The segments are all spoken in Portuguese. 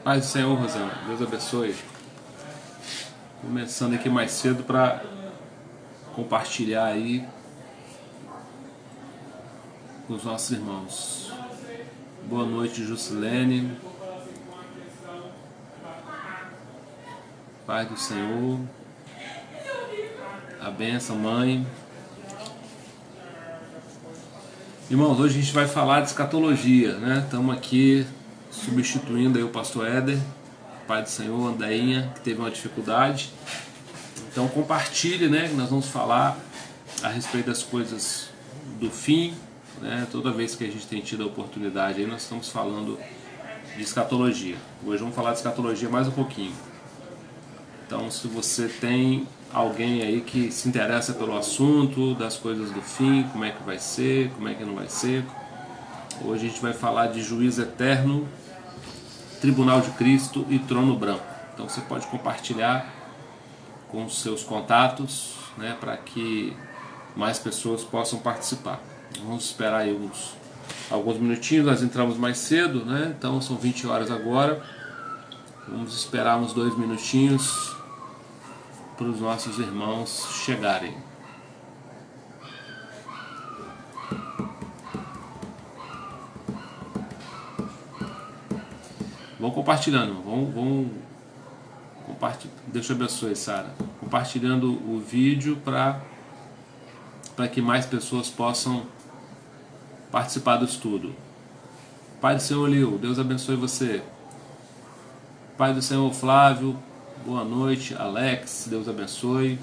Paz do Senhor, Rosana. Deus abençoe. Começando aqui mais cedo para compartilhar aí com os nossos irmãos. Boa noite, Jusilene. Paz do Senhor. A bênção, mãe. Irmãos, hoje a gente vai falar de escatologia, né? Estamos aqui substituindo aí o pastor Éder, Pai do Senhor, Andainha, que teve uma dificuldade. Então compartilhe, né? Nós vamos falar a respeito das coisas do fim, né? Toda vez que a gente tem tido a oportunidade aí, nós estamos falando de escatologia. Hoje vamos falar de escatologia mais um pouquinho. Então, se você tem alguém aí que se interessa pelo assunto das coisas do fim, como é que vai ser, como é que não vai ser, hoje a gente vai falar de juízo eterno, Tribunal de Cristo e Trono Branco. Então você pode compartilhar com os seus contatos, né, para que mais pessoas possam participar. Vamos esperar aí alguns minutinhos, nós entramos mais cedo, né? Então são 20 horas agora. Vamos esperar uns 2 minutinhos para os nossos irmãos chegarem. Vão compartilhando, vão compartilhar. Deus te abençoe, Sara. Compartilhando o vídeo para que mais pessoas possam participar do estudo. Pai do Senhor Lil, Deus abençoe você. Pai do Senhor Flávio, boa noite. Alex, Deus abençoe.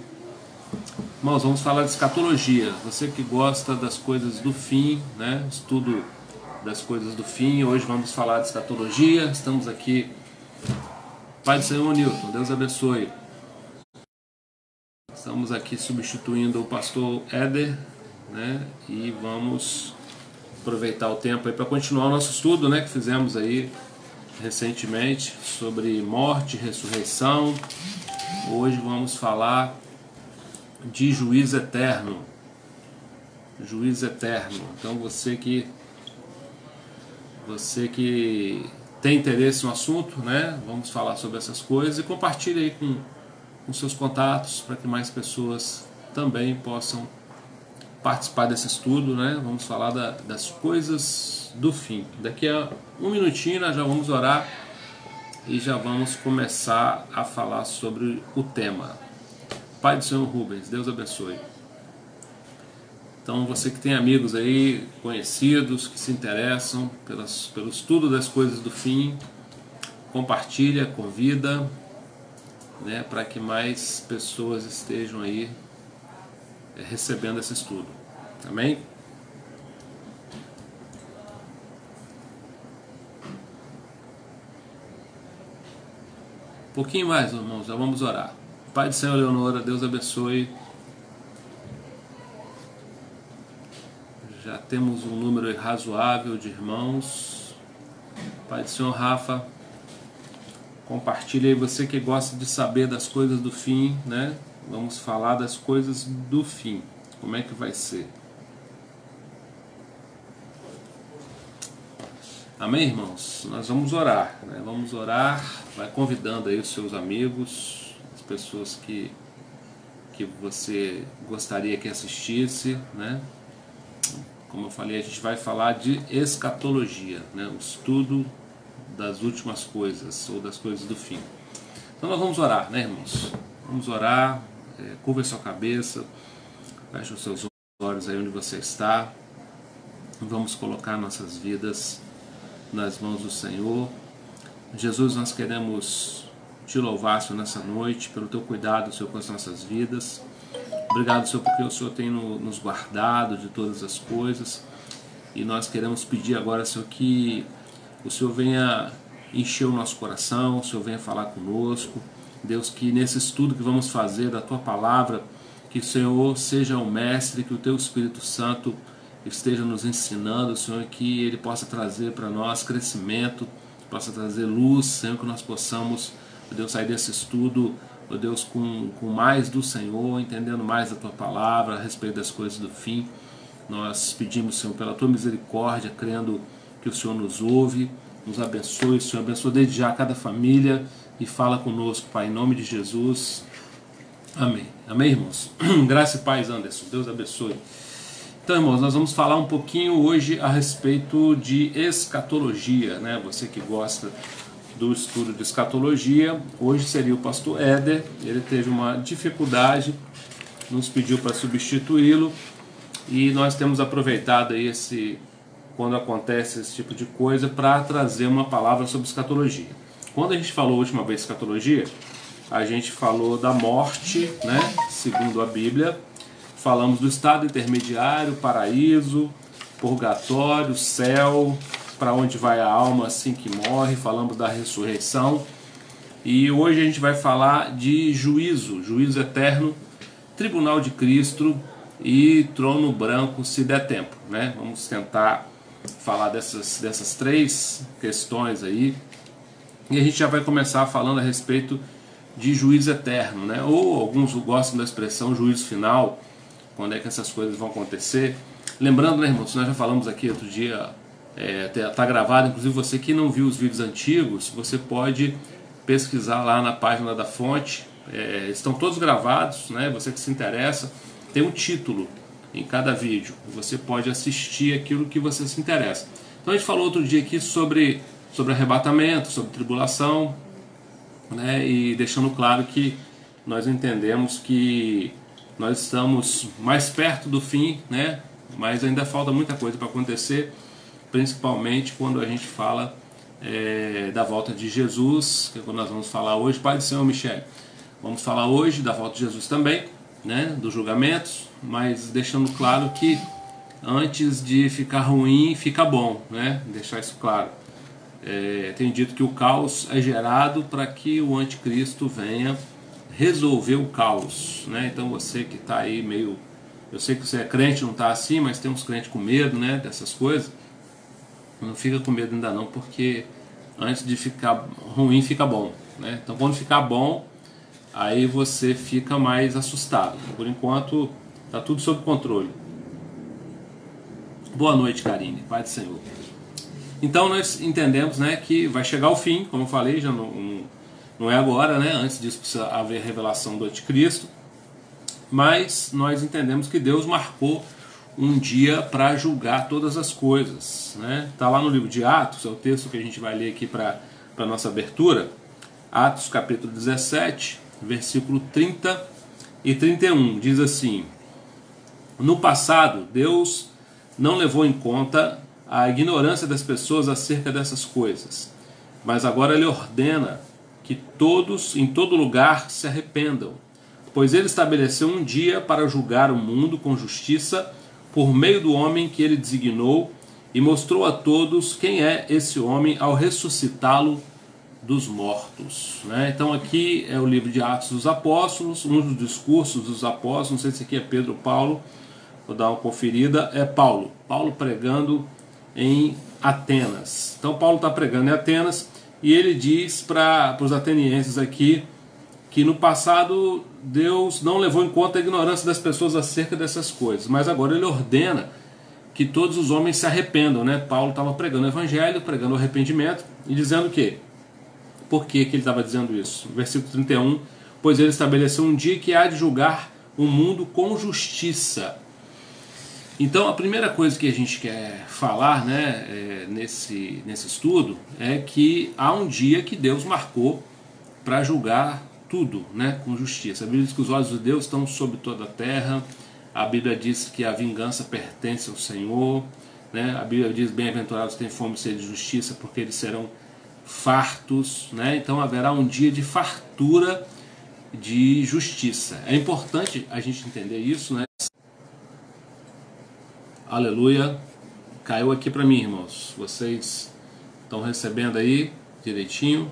Irmãos, vamos falar de escatologia. Você que gosta das coisas do fim, né? Estudo das coisas do fim. Hoje vamos falar de escatologia. Estamos aqui. Pai do Senhor Newton, Deus abençoe. Estamos aqui substituindo o pastor Éder, né? E vamos aproveitar o tempo aí para continuar o nosso estudo, né? Que fizemos aí recentemente sobre morte e ressurreição. Hoje vamos falar de juízo eterno. Juízo eterno. Então você que tem interesse no assunto, né? Vamos falar sobre essas coisas e compartilhe aí com seus contatos para que mais pessoas também possam participar desse estudo, né? Vamos falar das coisas do fim. Daqui a um minutinho nós já vamos orar e já vamos começar a falar sobre o tema. Pai do Senhor Rubens, Deus abençoe. Então você que tem amigos aí, conhecidos, que se interessam pelo estudo das coisas do fim, compartilha, convida, né, para que mais pessoas estejam aí recebendo esse estudo. Amém? Um pouquinho mais, irmãos, já vamos orar. Pai do Senhor Leonora, Deus abençoe. Já temos um número razoável de irmãos. Pai do Senhor Rafa, compartilhe aí, você que gosta de saber das coisas do fim, né? Vamos falar das coisas do fim. Como é que vai ser? Amém, irmãos? Nós vamos orar, né? Vamos orar, vai convidando aí os seus amigos, as pessoas que você gostaria que assistisse, né? Como eu falei, a gente vai falar de escatologia, né? O estudo das últimas coisas, ou das coisas do fim. Então nós vamos orar, né, irmãos? Vamos orar, curva a sua cabeça, feche os seus olhos aí onde você está. Vamos colocar nossas vidas nas mãos do Senhor. Jesus, nós queremos te louvar, Senhor, nessa noite, pelo teu cuidado, Senhor, com as nossas vidas. Obrigado, Senhor, porque o Senhor tem nos guardado de todas as coisas. E nós queremos pedir agora, Senhor, que o Senhor venha encher o nosso coração, o Senhor venha falar conosco. Deus, que nesse estudo que vamos fazer da Tua Palavra, que o Senhor seja o mestre, que o Teu Espírito Santo esteja nos ensinando, Senhor, que Ele possa trazer para nós crescimento, possa trazer luz, Senhor, que nós possamos, ó Deus, sair desse estudo, ó Deus, com mais do Senhor, entendendo mais da Tua Palavra, a respeito das coisas do fim. Nós pedimos, Senhor, pela Tua misericórdia, crendo que o Senhor nos ouve, nos abençoe, Senhor, abençoe desde já cada família e fala conosco, Pai, em nome de Jesus. Amém. Amém, irmãos? Graça e paz, Anderson. Deus abençoe. Então, irmãos, nós vamos falar um pouquinho hoje a respeito de escatologia, né? Você que gosta do estudo de escatologia, hoje seria o pastor Éder. Ele teve uma dificuldade, nos pediu para substituí-lo e nós temos aproveitado aí quando acontece esse tipo de coisa para trazer uma palavra sobre escatologia. Quando a gente falou a última vez escatologia, a gente falou da morte, né? Segundo a Bíblia. Falamos do estado intermediário, paraíso, purgatório, céu, para onde vai a alma assim que morre. Falamos da ressurreição. E hoje a gente vai falar de juízo, juízo eterno, tribunal de Cristo e trono branco, se der tempo, né? Vamos tentar falar dessas três questões aí. E a gente já vai começar falando a respeito de juízo eterno, né? Ou alguns gostam da expressão juízo final. Quando é que essas coisas vão acontecer? Lembrando, né, irmãos, nós já falamos aqui outro dia, está gravado, inclusive você que não viu os vídeos antigos, você pode pesquisar lá na página da fonte, estão todos gravados, né? Você que se interessa, tem um título em cada vídeo, você pode assistir aquilo que você se interessa. Então a gente falou outro dia aqui sobre arrebatamento, sobre tribulação, né? E deixando claro que nós entendemos que nós estamos mais perto do fim, né? Mas ainda falta muita coisa para acontecer, principalmente quando a gente fala da volta de Jesus, que é quando nós vamos falar hoje. Pai do Senhor, Michele, vamos falar hoje da volta de Jesus também, né? Dos julgamentos, mas deixando claro que antes de ficar ruim, fica bom, né? Deixar isso claro. Tenho dito que o caos é gerado para que o anticristo venha resolver o caos, né? Então você que está aí meio, eu sei que você é crente, não está assim, mas tem uns crentes com medo, né, dessas coisas. Não fica com medo ainda não, porque antes de ficar ruim fica bom, né? Então quando ficar bom, aí você fica mais assustado. Por enquanto está tudo sob controle. Boa noite, Karine, Pai do Senhor. Então nós entendemos, né, que vai chegar o fim, como eu falei, já não é agora, né? Antes disso precisa haver revelação do anticristo. Mas nós entendemos que Deus marcou um dia para julgar todas as coisas, né? Está lá no livro de Atos, é o texto que a gente vai ler aqui para a nossa abertura. Atos capítulo 17, versículo 30 e 31. Diz assim: no passado, Deus não levou em conta a ignorância das pessoas acerca dessas coisas, mas agora Ele ordena que todos, em todo lugar, se arrependam, pois Ele estabeleceu um dia para julgar o mundo com justiça por meio do homem que Ele designou e mostrou a todos quem é esse homem ao ressuscitá-lo dos mortos, né? Então aqui é o livro de Atos dos Apóstolos, um dos discursos dos apóstolos, não sei se aqui é Pedro ou Paulo, vou dar uma conferida, é Paulo pregando em Atenas. Então Paulo está pregando em Atenas e ele diz para os atenienses aqui que no passado Deus não levou em conta a ignorância das pessoas acerca dessas coisas, mas agora ele ordena que todos os homens se arrependam, né? Paulo estava pregando o evangelho, pregando o arrependimento e dizendo o quê? Por que ele estava dizendo isso? Versículo 31, pois ele estabeleceu um dia que há de julgar o mundo com justiça. Então a primeira coisa que a gente quer falar, né, nesse estudo é que há um dia que Deus marcou para julgar tudo, né, com justiça. A Bíblia diz que os olhos de Deus estão sobre toda a terra. A Bíblia diz que a vingança pertence ao Senhor. né? A Bíblia diz: bem-aventurados têm fome e sede de justiça, porque eles serão fartos, né? Então haverá um dia de fartura de justiça. É importante a gente entender isso, né? Aleluia. Caiu aqui para mim, irmãos. Vocês estão recebendo aí direitinho?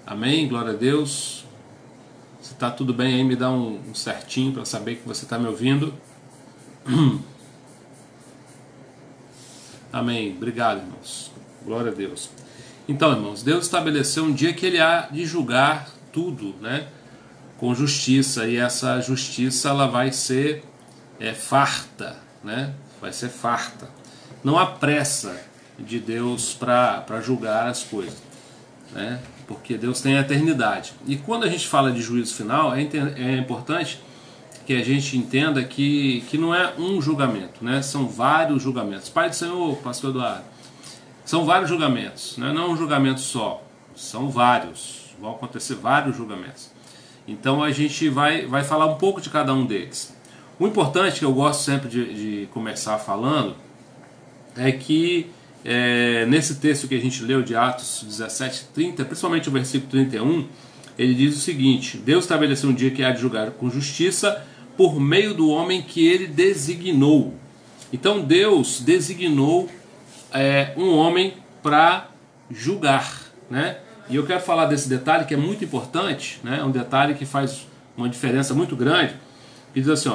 Amém? Glória a Deus. Se está tudo bem aí, me dá um certinho para saber que você está me ouvindo. Amém. Obrigado, irmãos. Glória a Deus. Então, irmãos, Deus estabeleceu um dia que Ele há de julgar tudo, né? Com justiça. E essa justiça ela vai ser farta, né? Vai ser farta. Não há pressa de Deus para julgar as coisas, né? Porque Deus tem a eternidade. E quando a gente fala de juízo final, é importante que a gente entenda que não é um julgamento, né? São vários julgamentos. Pai do Senhor, pastor Eduardo, são vários julgamentos, né? Não é um julgamento só, são vários. Vão acontecer vários julgamentos. Então a gente vai falar um pouco de cada um deles. O importante, que eu gosto sempre de começar falando, é que nesse texto que a gente leu de Atos 17:30, principalmente o versículo 31, ele diz o seguinte: Deus estabeleceu um dia que há de julgar com justiça por meio do homem que Ele designou. Então Deus designou um homem para julgar, né? E eu quero falar desse detalhe que é muito importante, né? É um detalhe que faz uma diferença muito grande. Ele diz assim,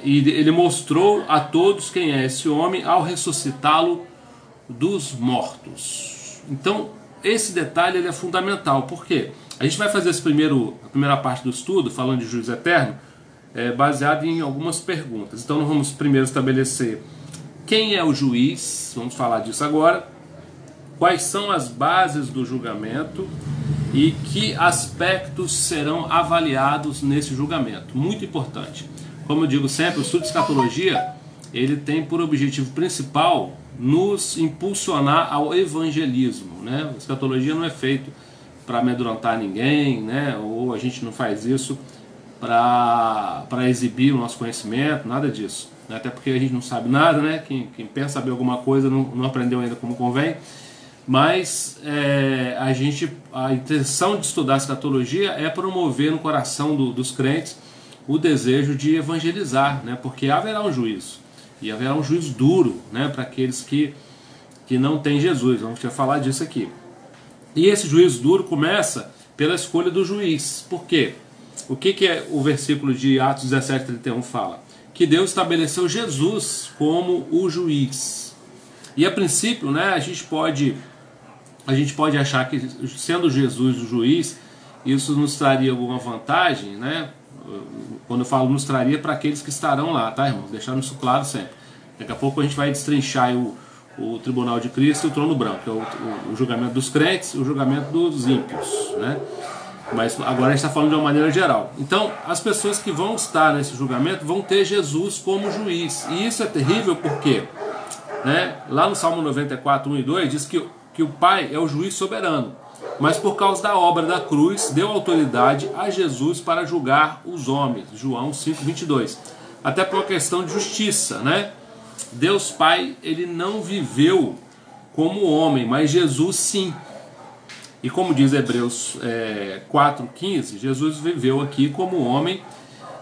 e ele mostrou a todos quem é esse homem ao ressuscitá-lo dos mortos. Então, esse detalhe ele é fundamental. Por quê? A gente vai fazer a primeira parte do estudo, falando de juízo eterno, baseado em algumas perguntas. Então, nós vamos primeiro estabelecer quem é o juiz, vamos falar disso agora, quais são as bases do julgamento e que aspectos serão avaliados nesse julgamento. Muito importante. Como eu digo sempre, o estudo de escatologia ele tem por objetivo principal nos impulsionar ao evangelismo, né? A escatologia não é feito para amedrontar ninguém, né? Ou a gente não faz isso para exibir o nosso conhecimento, nada disso, né? Até porque a gente não sabe nada, né? Quem pensa saber alguma coisa não aprendeu ainda como convém. Mas a intenção de estudar a escatologia é promover no coração dos crentes o desejo de evangelizar, né? Porque haverá um juízo, e haverá um juízo duro, né? Para aqueles que não têm Jesus. Vamos falar disso aqui. E esse juízo duro começa pela escolha do juiz. Por quê? O que o versículo de Atos 17:31 fala? Que Deus estabeleceu Jesus como o juiz. E a princípio, né, a gente pode achar que, sendo Jesus o juiz, isso nos traria alguma vantagem, né? Quando eu falo nos traria, para aqueles que estarão lá, tá, irmãos? Deixando isso claro sempre. Daqui a pouco a gente vai destrinchar o tribunal de Cristo e o trono branco, que é o julgamento dos crentes e o julgamento dos ímpios, né? Mas agora a gente está falando de uma maneira geral. Então, as pessoas que vão estar nesse julgamento vão ter Jesus como juiz. E isso é terrível porque, né, lá no Salmo 94, 1 e 2, diz que o Pai é o juiz soberano, mas por causa da obra da cruz, deu autoridade a Jesus para julgar os homens. João 5:22. Até por uma questão de justiça, né? Deus Pai, ele não viveu como homem, mas Jesus sim. E como diz Hebreus 4:15, Jesus viveu aqui como homem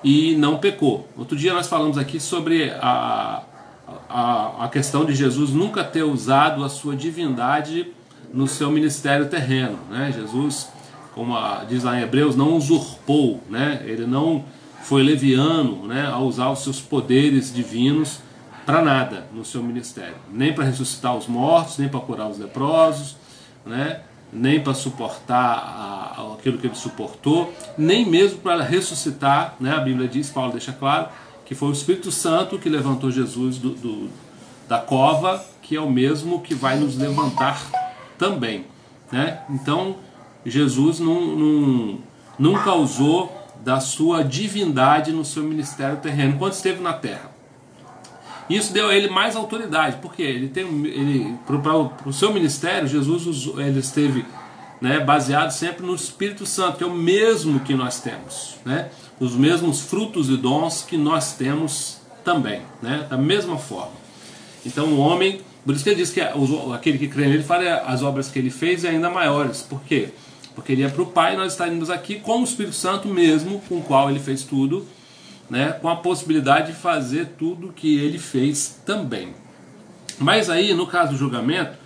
e não pecou. Outro dia nós falamos aqui sobre a questão de Jesus nunca ter usado a sua divindade no seu ministério terreno, né? Jesus, como diz lá em Hebreus, não usurpou, né? Ele não foi leviano, né, a usar os seus poderes divinos para nada no seu ministério, nem para ressuscitar os mortos, nem para curar os leprosos, né? Nem para suportar aquilo que ele suportou, nem mesmo para ressuscitar, né? A Bíblia diz, Paulo deixa claro, que foi o Espírito Santo que levantou Jesus da cova, que é o mesmo que vai nos levantar também, né? Então Jesus nunca usou da sua divindade no seu ministério terreno quando esteve na terra. Isso deu a ele mais autoridade, porque para o seu ministério Jesus ele esteve, né, baseado sempre no Espírito Santo, que é o mesmo que nós temos, né? Os mesmos frutos e dons que nós temos também, né? Da mesma forma. Então o homem, por isso que ele diz que aquele que crê nele fará as obras que ele fez e ainda maiores. Por quê? Porque ele é para o Pai e nós estaremos aqui com o Espírito Santo mesmo, com o qual ele fez tudo, né? Com a possibilidade de fazer tudo que ele fez também. Mas aí, no caso do julgamento,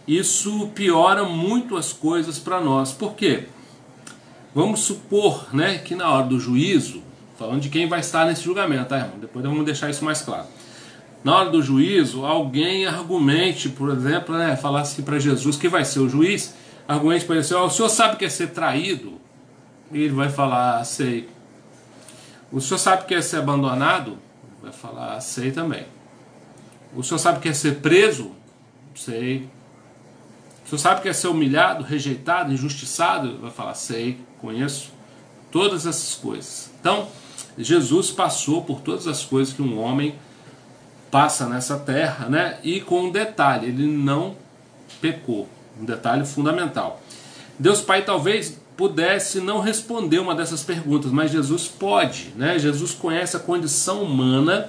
isso piora muito as coisas para nós. Por quê? Vamos supor, né, que na hora do juízo, falando de quem vai estar nesse julgamento, tá, irmão? Depois vamos deixar isso mais claro. Na hora do juízo, alguém argumente, por exemplo, né, falar assim para Jesus, que vai ser o juiz, argumente para ele assim: o senhor sabe o que é ser traído? E ele vai falar: sei. O senhor sabe o que é ser abandonado? Vai falar: sei também. O senhor sabe o que é ser preso? Sei. O senhor sabe o que é ser humilhado, rejeitado, injustiçado? Vai falar: sei, conheço todas essas coisas. Então, Jesus passou por todas as coisas que um homem passa nessa terra, né? E com um detalhe: ele não pecou. Um detalhe fundamental. Deus Pai talvez pudesse não responder uma dessas perguntas, mas Jesus pode, né? Jesus conhece a condição humana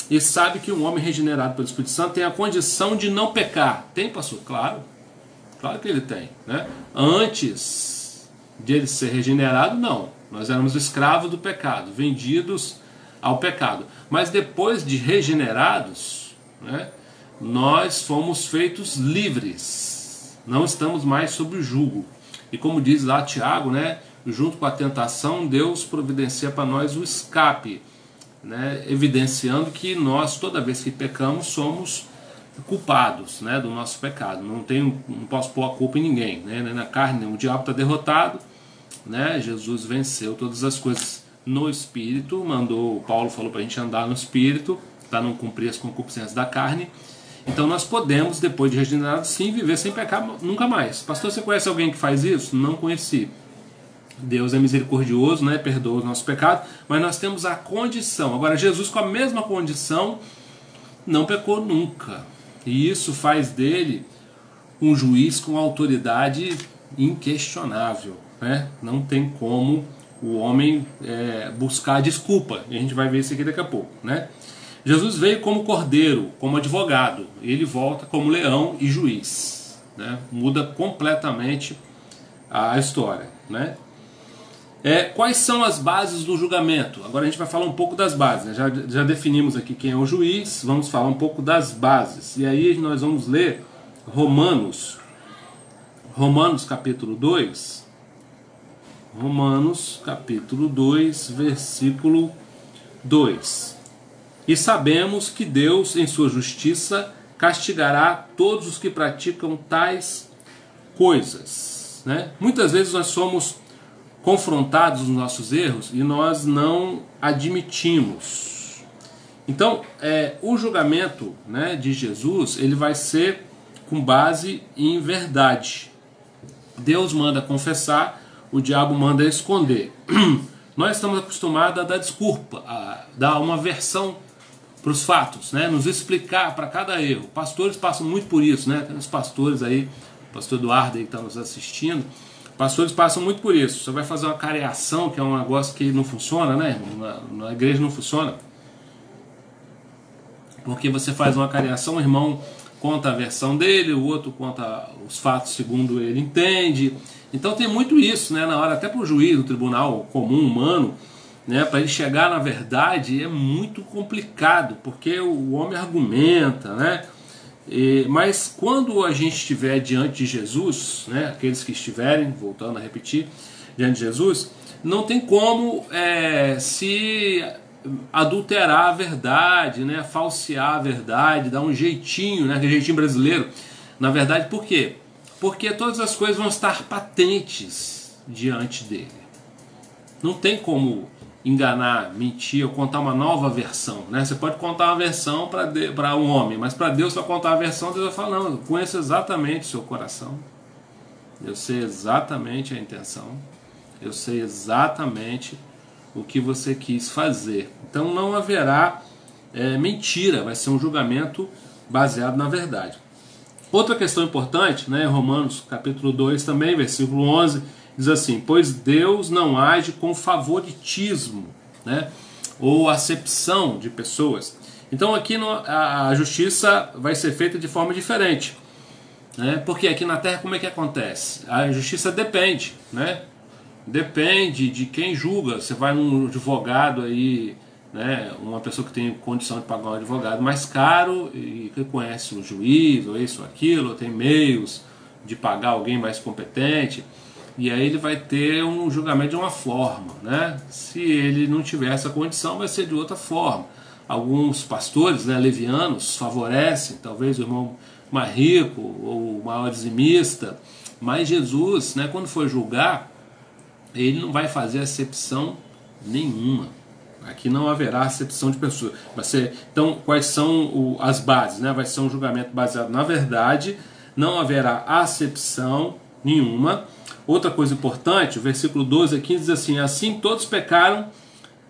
e sabe que um homem regenerado pelo Espírito Santo tem a condição de não pecar. Tem, pastor? Claro. Claro que ele tem, né? Antes de ele ser regenerado, não. Nós éramos escravos do pecado, vendidos ao pecado. Mas depois de regenerados, né, nós fomos feitos livres. Não estamos mais sob o jugo. E como diz lá Tiago, né, junto com a tentação, Deus providencia para nós o escape, né, evidenciando que nós, toda vez que pecamos, somos culpados, né, do nosso pecado. Não posso pôr a culpa em ninguém, né, nem na carne, nem o diabo está derrotado, né, Jesus venceu todas as coisas no Espírito, Paulo falou para a gente andar no Espírito, para não cumprir as concupiscências da carne. Então nós podemos, depois de regenerados, sim, viver sem pecar nunca mais. Pastor, você conhece alguém que faz isso? Não conheci. Deus é misericordioso, né? Perdoa os nossos pecados, mas nós temos a condição. Agora, Jesus, com a mesma condição, não pecou nunca. E isso faz dele um juiz com autoridade inquestionável, né? Não tem como o homem buscar desculpa. E a gente vai ver isso aqui daqui a pouco, né? Jesus veio como cordeiro, como advogado. Ele volta como leão e juiz, né? Muda completamente a história, né? Quais são as bases do julgamento? Agora a gente vai falar um pouco das bases, né? Já definimos aqui quem é o juiz, vamos falar um pouco das bases. E aí nós vamos ler Romanos capítulo 2. Romanos capítulo 2, versículo 2. E sabemos que Deus, em sua justiça, castigará todos os que praticam tais coisas, né? Muitas vezes nós somos confrontados nos nossos erros e nós não admitimos. Então, o julgamento, né, de Jesus, ele vai ser com base em verdade. Deus manda confessar, o diabo manda esconder. Nós estamos acostumados a dar desculpa, a dar uma versão para os fatos, né? Nos explicar para cada erro. Pastores passam muito por isso, né? Tem uns pastores aí, o pastor Eduardo aí que está nos assistindo, pastores passam muito por isso. Você vai fazer uma careação, que é um negócio que não funciona, né? Na igreja não funciona. Porque você faz uma careação, o irmão conta a versão dele, o outro conta os fatos segundo ele entende. Então tem muito isso, né? Na hora, até para o juiz do tribunal comum, humano, né, para ele chegar na verdade é muito complicado, porque o homem argumenta, né? Mas quando a gente estiver diante de Jesus, né, aqueles que estiverem, voltando a repetir, diante de Jesus, não tem como se adulterar a verdade, né, falsear a verdade, dar um jeitinho, né, aquele jeitinho brasileiro. Na verdade, por quê? Porque todas as coisas vão estar patentes diante dele. Não tem como enganar, mentir ou contar uma nova versão, né? Você pode contar uma versão para um homem, mas para Deus, se eu contar a versão, Deus vai falar: não, eu conheço exatamente o seu coração, eu sei exatamente a intenção, eu sei exatamente o que você quis fazer. Então não haverá mentira, vai ser um julgamento baseado na verdade. Outra questão importante, né, Romanos capítulo 2 também, versículo 11, diz assim: pois Deus não age com favoritismo, né? ou acepção de pessoas. Então aqui a justiça vai ser feita de forma diferente, né? Porque aqui na Terra como é que acontece? A justiça depende, né? Depende de quem julga. Você vai num advogado aí, né? Uma pessoa que tem condição de pagar um advogado mais caro e que conhece o juiz, ou isso ou aquilo, ou tem meios de pagar alguém mais competente, e aí ele vai ter um julgamento de uma forma, né? Se ele não tiver essa condição, vai ser de outra forma. Alguns pastores, né, levianos favorecem talvez o irmão mais rico ou o maior dizimista, mas Jesus, né, quando for julgar, ele não vai fazer acepção nenhuma. Aqui não haverá acepção de pessoas. Vai ser, então, quais são as bases? Né? Vai ser um julgamento baseado na verdade, não haverá acepção nenhuma. Outra coisa importante, o versículo 12 a 15 diz assim: assim todos pecaram,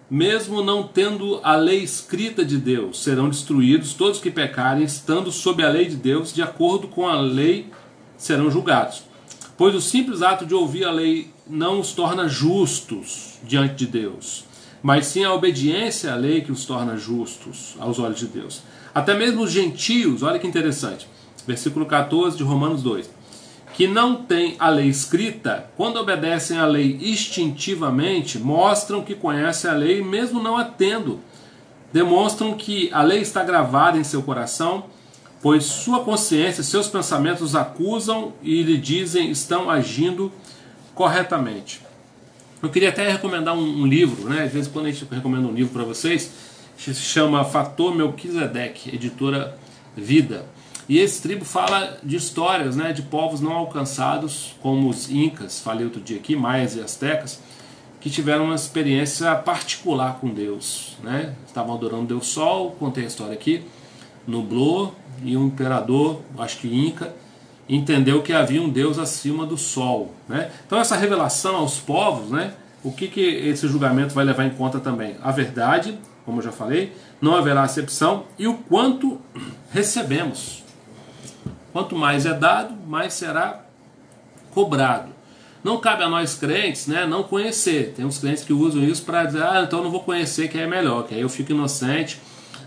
mesmo não tendo a lei escrita de Deus, serão destruídos. Todos que pecarem, estando sob a lei de Deus, de acordo com a lei, serão julgados. Pois o simples ato de ouvir a lei não os torna justos diante de Deus, mas sim a obediência à lei que os torna justos aos olhos de Deus. Até mesmo os gentios, olha que interessante, versículo 14 de Romanos 2, que não têm a lei escrita, quando obedecem à lei instintivamente, mostram que conhecem a lei, mesmo não a tendo. Demonstram que a lei está gravada em seu coração, pois sua consciência, seus pensamentos os acusam e lhe dizem estão agindo corretamente. Eu queria até recomendar um livro, né? Às vezes quando a gente recomenda um livro para vocês, se chama Fator Melquisedeque, editora Vida. E esse livro fala de histórias, né, de povos não alcançados, como os incas, falei outro dia aqui, maias e astecas, que tiveram uma experiência particular com Deus, né? Estavam adorando Deus Sol, contei a história aqui, nublou, e um imperador, acho que Inca, entendeu que havia um Deus acima do Sol, né? Então essa revelação aos povos, né, o que esse julgamento vai levar em conta também? A verdade, como eu já falei, não haverá acepção, e o quanto recebemos. Quanto mais é dado, mais será cobrado. Não cabe a nós crentes, né, não conhecer. Tem uns crentes que usam isso para dizer, então eu não vou conhecer, que é melhor, que aí eu fico inocente.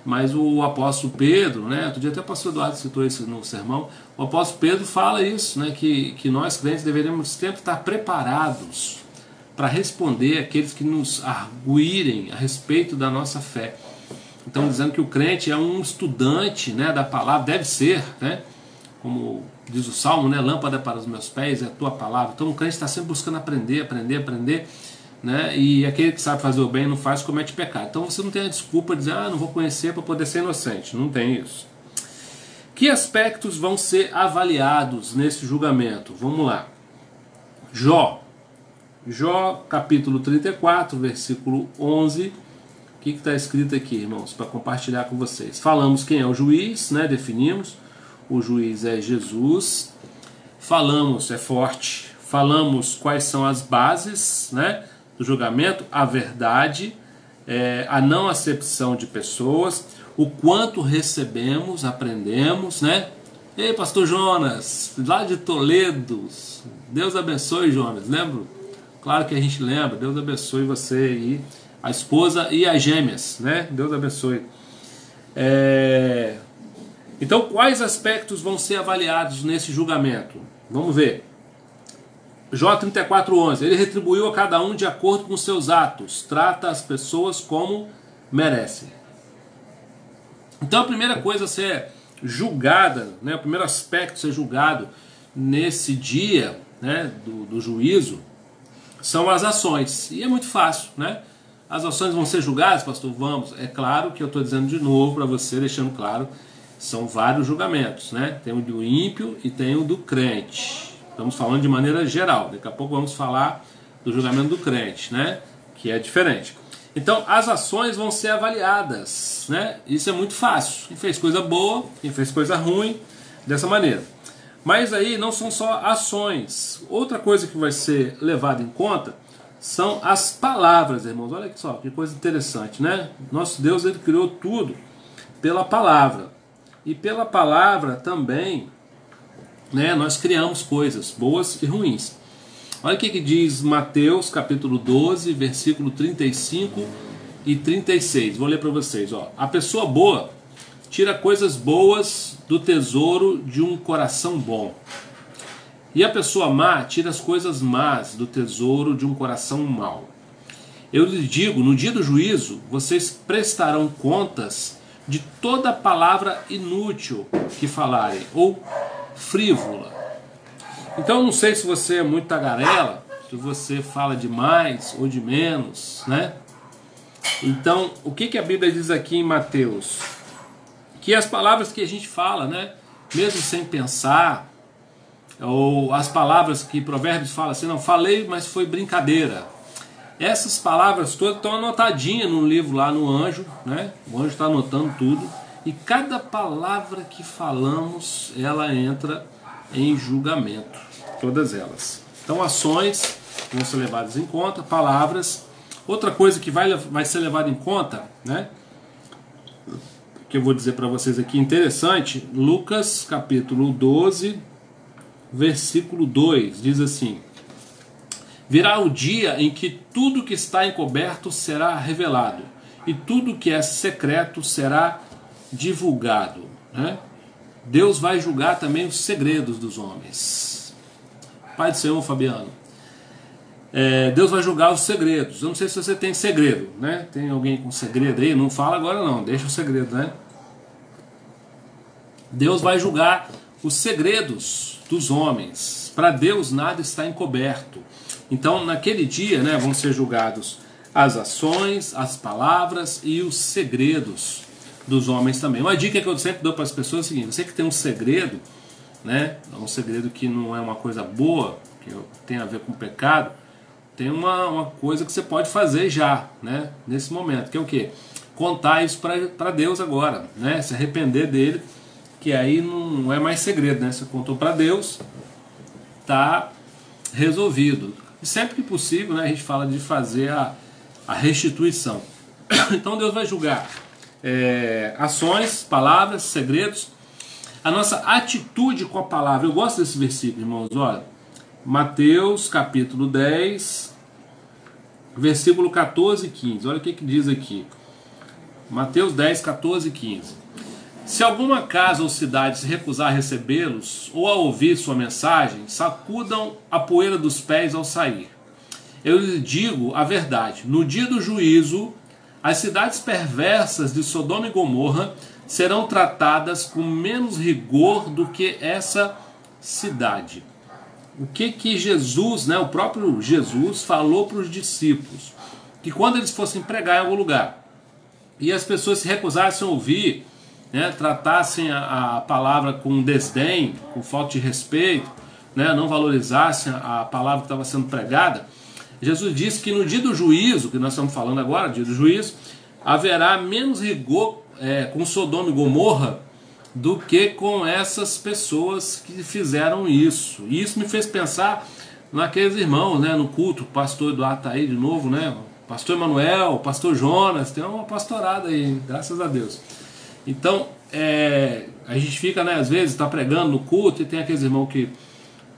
Mas o apóstolo Pedro, né, outro dia até o pastor Eduardo citou isso no sermão, o apóstolo Pedro fala isso, né, que nós crentes deveríamos sempre estar preparados para responder àqueles que nos arguírem a respeito da nossa fé. Então dizendo que o crente é um estudante, né, da palavra, deve ser, né, como diz o Salmo, né, lâmpada para os meus pés é a tua palavra. Então o crente está sempre buscando aprender, né? E aquele que sabe fazer o bem não faz, comete pecado. Então você não tem a desculpa de dizer, não vou conhecer para poder ser inocente. Não tem isso. Que aspectos vão ser avaliados nesse julgamento? Vamos lá. Jó capítulo 34, versículo 11. O que está escrito aqui, irmãos, para compartilhar com vocês? Falamos quem é o juiz, né? Definimos. O juiz é Jesus. Falamos, é forte. Falamos quais são as bases, né, do julgamento, a verdade, a não acepção de pessoas, o quanto recebemos, aprendemos, né? Ei, pastor Jonas, lá de Toledo, Deus abençoe, Jonas, lembro? Claro que a gente lembra, Deus abençoe você e a esposa e as gêmeas, né? Deus abençoe. Então, quais aspectos vão ser avaliados nesse julgamento? Vamos ver. Jó 34:11, ele retribuiu a cada um de acordo com seus atos, trata as pessoas como merecem. Então a primeira coisa a ser julgada, né, o primeiro aspecto a ser julgado nesse dia, né, do juízo, são as ações. E é muito fácil, né? As ações vão ser julgadas, pastor? Vamos. É claro que eu estou dizendo de novo para você, deixando claro, são vários julgamentos, né? Tem o do ímpio e tem o do crente. Estamos falando de maneira geral. Daqui a pouco vamos falar do julgamento do crente, né? Que é diferente. Então, as ações vão ser avaliadas, né? Isso é muito fácil. Quem fez coisa boa, quem fez coisa ruim, dessa maneira. Mas aí não são só ações. Outra coisa que vai ser levada em conta são as palavras, irmãos. Olha só, que coisa interessante, né? Nosso Deus, ele criou tudo pela palavra. E pela palavra também, né, nós criamos coisas boas e ruins. Olha o que diz Mateus capítulo 12, versículo 35 e 36. Vou ler para vocês. Ó. A pessoa boa tira coisas boas do tesouro de um coração bom. E a pessoa má tira as coisas más do tesouro de um coração mau. Eu lhes digo, no dia do juízo, vocês prestarão contas de toda palavra inútil que falarem, ou frívola. Então, não sei se você é muito tagarela, se você fala de mais ou de menos, né? Então, o que a Bíblia diz aqui em Mateus? Que as palavras que a gente fala, né, mesmo sem pensar, ou as palavras que Provérbios fala assim, não, falei, mas foi brincadeira. Essas palavras todas estão anotadinhas no livro lá no anjo, né? O anjo está anotando tudo. E cada palavra que falamos, ela entra em julgamento. Todas elas. Então ações vão ser levadas em conta, palavras. Outra coisa que vai ser levada em conta, né? Que eu vou dizer para vocês aqui, interessante, Lucas capítulo 12, versículo 2, diz assim: virá o dia em que tudo que está encoberto será revelado, e tudo que é secreto será divulgado. Né? Deus vai julgar também os segredos dos homens. Pai do Senhor, Fabiano. Deus vai julgar os segredos. Eu não sei se você tem segredo, né? Tem alguém com segredo aí? Não fala agora não, deixa o segredo, né? Deus vai julgar os segredos dos homens. Para Deus nada está encoberto. Então naquele dia, né, vão ser julgados as ações, as palavras e os segredos dos homens também. Uma dica que eu sempre dou para as pessoas é o seguinte: você que tem um segredo, né, um segredo que não é uma coisa boa, que tem a ver com pecado, tem uma coisa que você pode fazer já, né, nesse momento, que é o quê? Contar isso para Deus agora, né, se arrepender dele, que aí não é mais segredo, né, você contou para Deus, tá resolvido. E sempre que possível, né, a gente fala de fazer a restituição. Então Deus vai julgar ações, palavras, segredos, a nossa atitude com a palavra. Eu gosto desse versículo, irmãos, olha, Mateus capítulo 10, versículo 14 e 15. Olha o que diz aqui. Mateus 10, 14 e 15. Se alguma casa ou cidade se recusar a recebê-los ou a ouvir sua mensagem, sacudam a poeira dos pés ao sair. Eu lhes digo a verdade: no dia do juízo, as cidades perversas de Sodoma e Gomorra serão tratadas com menos rigor do que essa cidade. O que Jesus, né, o próprio Jesus falou para os discípulos? Que quando eles fossem pregar em algum lugar e as pessoas se recusassem a ouvir, né, tratassem a palavra com desdém, com falta de respeito, né, não valorizassem a palavra que estava sendo pregada, Jesus disse que no dia do juízo, que nós estamos falando agora, dia do juízo, haverá menos rigor com Sodoma e Gomorra do que com essas pessoas que fizeram isso. E isso me fez pensar naqueles irmãos, né, no culto. O pastor Eduardo está aí de novo, né, o pastor Emanuel, o pastor Jonas, tem uma pastorada aí, graças a Deus. Então, a gente fica, né, às vezes está pregando no culto e tem aqueles irmãos que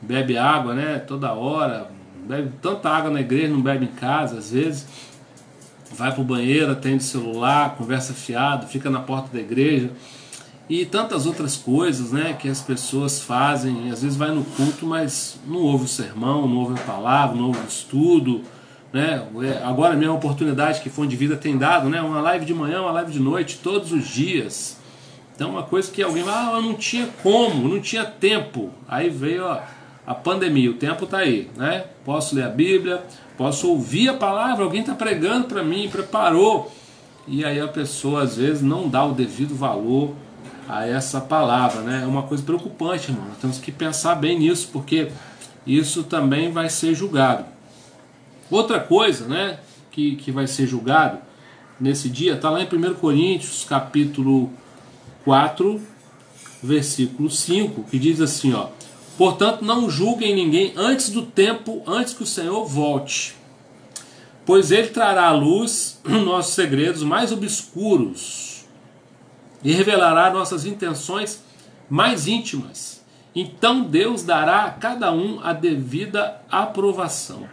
bebe água, né, toda hora, bebe tanta água na igreja, não bebe em casa, às vezes vai para o banheiro, atende celular, conversa fiado, fica na porta da igreja e tantas outras coisas, né, que as pessoas fazem. Às vezes vai no culto, mas não ouve o sermão, não ouve a palavra, não ouve o estudo, né? Agora mesmo a oportunidade que Fonte de Vida tem dado, né, uma live de manhã, uma live de noite, todos os dias. Então uma coisa que alguém eu não tinha como, não tinha tempo. Aí veio a pandemia, o tempo está aí, né? Posso ler a Bíblia, posso ouvir a palavra, alguém está pregando para mim, preparou. E aí a pessoa às vezes não dá o devido valor a essa palavra, né? É uma coisa preocupante, irmão. Nós temos que pensar bem nisso, porque isso também vai ser julgado. Outra coisa, né, que vai ser julgado nesse dia, está lá em 1 Coríntios, capítulo 4, versículo 5, que diz assim, ó: portanto, não julguem ninguém antes do tempo, antes que o Senhor volte, pois Ele trará à luz nossos segredos mais obscuros e revelará nossas intenções mais íntimas. Então Deus dará a cada um a devida aprovação.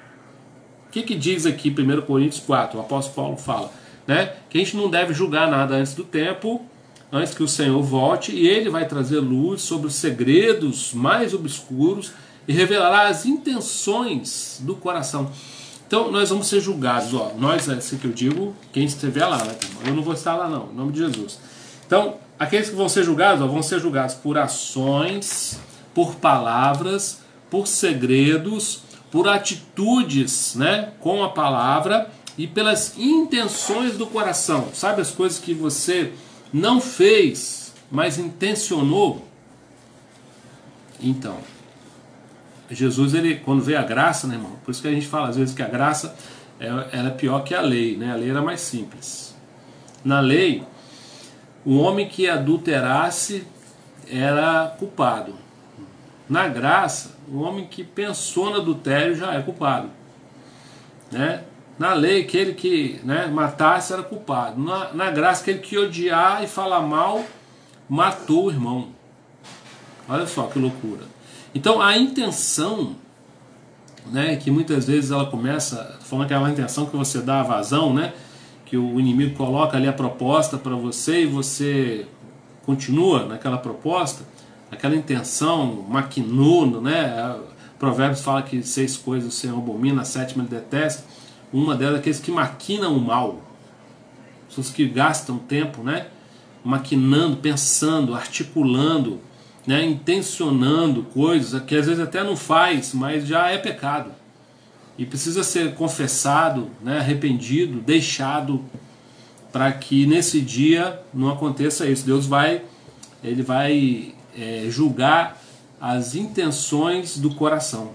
O que diz aqui 1 Coríntios 4? O apóstolo Paulo fala: né? Que a gente não deve julgar nada antes do tempo, antes que o Senhor volte, e Ele vai trazer luz sobre os segredos mais obscuros e revelará as intenções do coração. Então nós vamos ser julgados, ó, nós, é assim que eu digo, quem estiver lá, né? Eu não vou estar lá não, em nome de Jesus. Então, aqueles que vão ser julgados, ó, vão ser julgados por ações, por palavras, por segredos, por atitudes, né, com a palavra e pelas intenções do coração. Sabe as coisas que você não fez, mas intencionou? Então, Jesus, ele, quando veio a graça, né, irmão? Por isso que a gente fala às vezes que a graça ela é pior que a lei, né? A lei era mais simples. Na lei, o homem que adulterasse era culpado. Na graça, o homem que pensou no adultério já é culpado, né? Na lei, aquele que, né, matasse era culpado. Na graça, aquele que odiar e falar mal matou o irmão. Olha só que loucura. Então a intenção, né, que muitas vezes ela começa falando que é uma intenção que você dá a vazão, né, que o inimigo coloca ali a proposta para você e você continua naquela proposta, aquela intenção maquinosa, né? Provérbios fala que 6 coisas o Senhor abomina, a 7ª ele detesta. Uma delas é aqueles que maquinam o mal, pessoas que gastam tempo, né, maquinando, pensando, articulando, né, intencionando coisas que às vezes até não faz, mas já é pecado e precisa ser confessado, né, arrependido, deixado, para que nesse dia não aconteça isso. Deus vai, ele vai julgar as intenções do coração.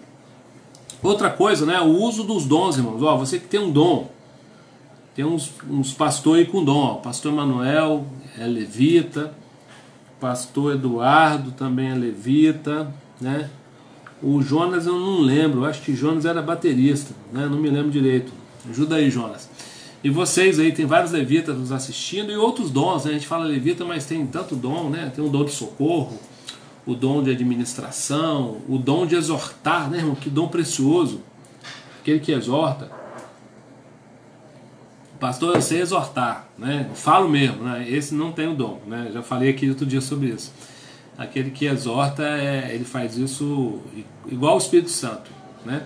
Outra coisa, né, o uso dos dons, irmãos. Ó, você que tem um dom, tem uns pastores aí com dom. Ó, pastor Emanuel é levita, pastor Eduardo também é levita, né? O Jonas eu não lembro, eu acho que Jonas era baterista, né? Não me lembro direito. Ajuda aí, Jonas. E vocês aí, tem vários levitas nos assistindo e outros dons, né? A gente fala levita, mas tem tanto dom, né? Tem o dom de socorro, o dom de administração, o dom de exortar, né, irmão? Que dom precioso. Aquele que exorta. Pastor, eu sei exortar, né? Falo mesmo, né? Esse não tem o dom, né? Já falei aqui outro dia sobre isso. Aquele que exorta, ele faz isso igual o Espírito Santo, né?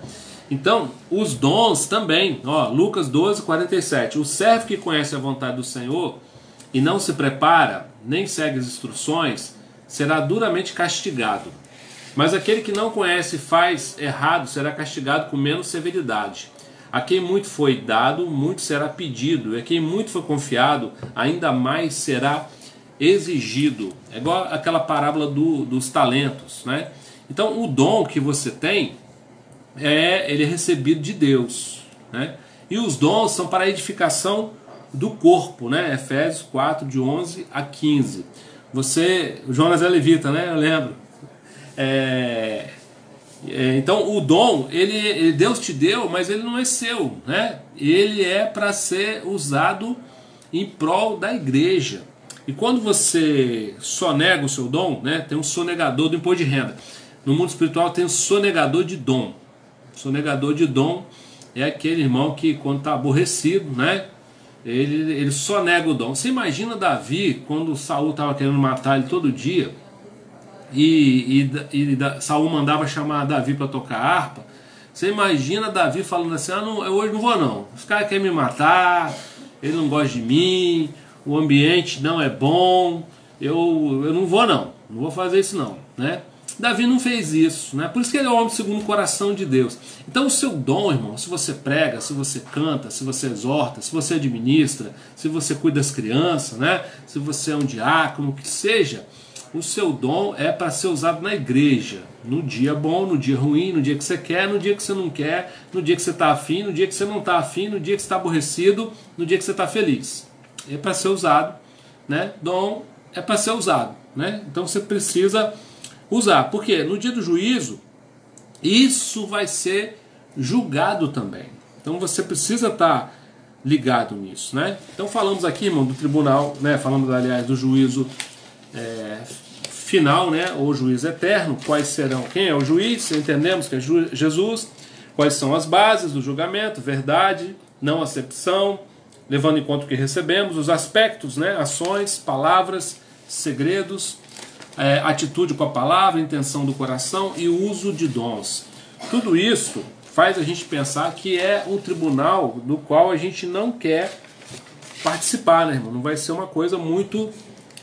Então, os dons também, ó, Lucas 12:47. O servo que conhece a vontade do Senhor e não se prepara, nem segue as instruções, será duramente castigado. Mas aquele que não conhece e faz errado será castigado com menos severidade. A quem muito foi dado, muito será pedido. E a quem muito foi confiado, ainda mais será exigido. É igual aquela parábola dos talentos, né? Então o dom que você tem, ele é recebido de Deus, né? E os dons são para a edificação do corpo, né? Efésios 4, de 11 a 15. O Jonas é levita, né? Eu lembro. Então o dom, Deus te deu, mas ele não é seu, né? Ele é para ser usado em prol da igreja. E quando você sonega o seu dom, né? Tem um sonegador do imposto de renda. No mundo espiritual tem um sonegador de dom. Sonegador de dom é aquele irmão que quando está aborrecido, né? Ele sonega o dom. Você imagina Davi, quando Saul estava querendo matar ele todo dia, e Saul mandava chamar Davi para tocar harpa. Você imagina Davi falando assim: eu hoje não vou não, os caras querem me matar, ele não gosta de mim, o ambiente não é bom, eu não vou fazer isso não, né? Davi não fez isso, né? Por isso que ele é o homem segundo o coração de Deus. Então o seu dom, irmão, se você prega, se você canta, se você exorta, se você administra, se você cuida das crianças, né? Se você é um diácono, o que seja, o seu dom é para ser usado na igreja, no dia bom, no dia ruim, no dia que você quer, no dia que você não quer, no dia que você está afim, no dia que você não está afim, no dia que você está aborrecido, no dia que você está feliz. É para ser usado, né? Dom é para ser usado, né? Então você precisa usar, porque no dia do juízo isso vai ser julgado também. Então você precisa estar ligado nisso, né? Então falamos aqui, irmão, do tribunal, né? Falamos, aliás, do juízo final, né? Ou juízo eterno. Quais serão? Quem é o juiz? Entendemos que é Jesus. Quais são as bases do julgamento? Verdade, não acepção, levando em conta o que recebemos, os aspectos, né, ações, palavras, segredos, atitude com a palavra, intenção do coração e o uso de dons. Tudo isso faz a gente pensar que é um tribunal do qual a gente não quer participar, né, irmão? Não vai ser uma coisa muito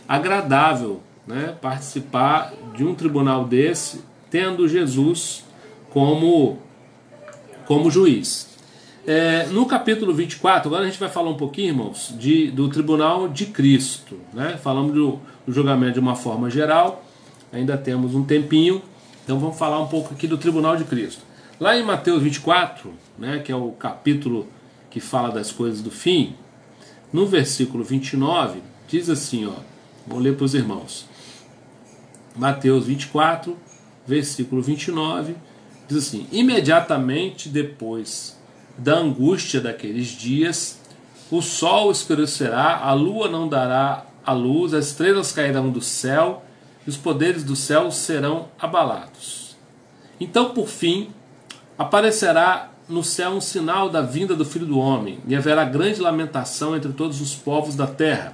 agradável, né, participar de um tribunal desse, tendo Jesus como juiz. No capítulo 24, agora a gente vai falar um pouquinho, irmãos, do tribunal de Cristo, né? Falamos do julgamento de uma forma geral, ainda temos um tempinho, então vamos falar um pouco aqui do tribunal de Cristo. Lá em Mateus 24, né, que é o capítulo que fala das coisas do fim, no versículo 29, diz assim, ó, vou ler para os irmãos. Mateus 24, versículo 29, diz assim: imediatamente depois da angústia daqueles dias, o sol escurecerá, a lua não dará a luz, as estrelas cairão do céu e os poderes do céu serão abalados. Então, por fim, aparecerá no céu um sinal da vinda do Filho do Homem, e haverá grande lamentação entre todos os povos da terra.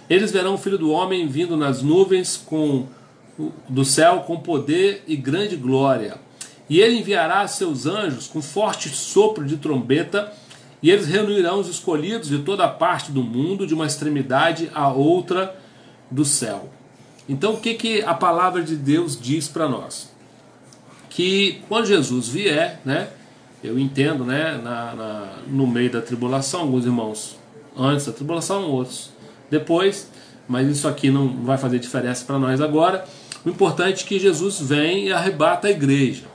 Eles verão o Filho do Homem vindo nas nuvens do céu com poder e grande glória. E ele enviará seus anjos com forte sopro de trombeta, e eles reunirão os escolhidos de toda a parte do mundo, de uma extremidade à outra do céu. Então o que a palavra de Deus diz para nós? Que quando Jesus vier, né, eu entendo, né, no meio da tribulação, alguns irmãos antes da tribulação, outros depois, mas isso aqui não vai fazer diferença para nós agora. O importante é que Jesus vem e arrebata a igreja.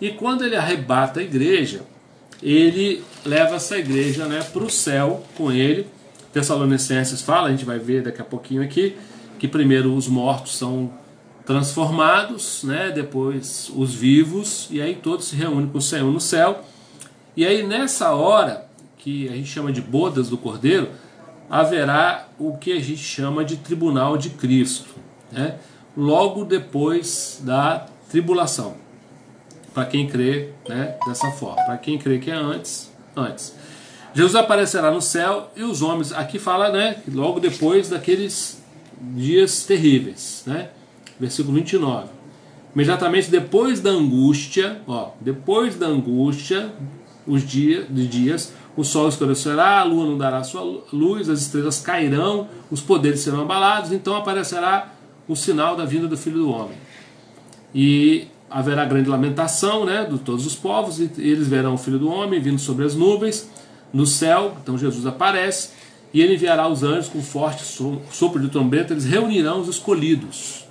E quando ele arrebata a igreja, ele leva essa igreja, né, para o céu com ele. Tessalonicenses fala, a gente vai ver daqui a pouquinho aqui, que primeiro os mortos são transformados, né, depois os vivos, e aí todos se reúnem com o Senhor no céu. E aí nessa hora, que a gente chama de bodas do Cordeiro, haverá o que a gente chama de tribunal de Cristo, né, logo depois da tribulação. Para quem crê, né, dessa forma. Para quem crê que é antes. Jesus aparecerá no céu e os homens, aqui fala, né, logo depois daqueles dias terríveis, né, versículo 29. Imediatamente depois da angústia, os dias, o sol escurecerá, a lua não dará sua luz, as estrelas cairão, os poderes serão abalados, então aparecerá o sinal da vinda do Filho do Homem. E haverá grande lamentação, né, de todos os povos, e eles verão o Filho do Homem vindo sobre as nuvens, no céu. Então Jesus aparece, e ele enviará os anjos com forte sopro de trombeta, eles reunirão os escolhidos.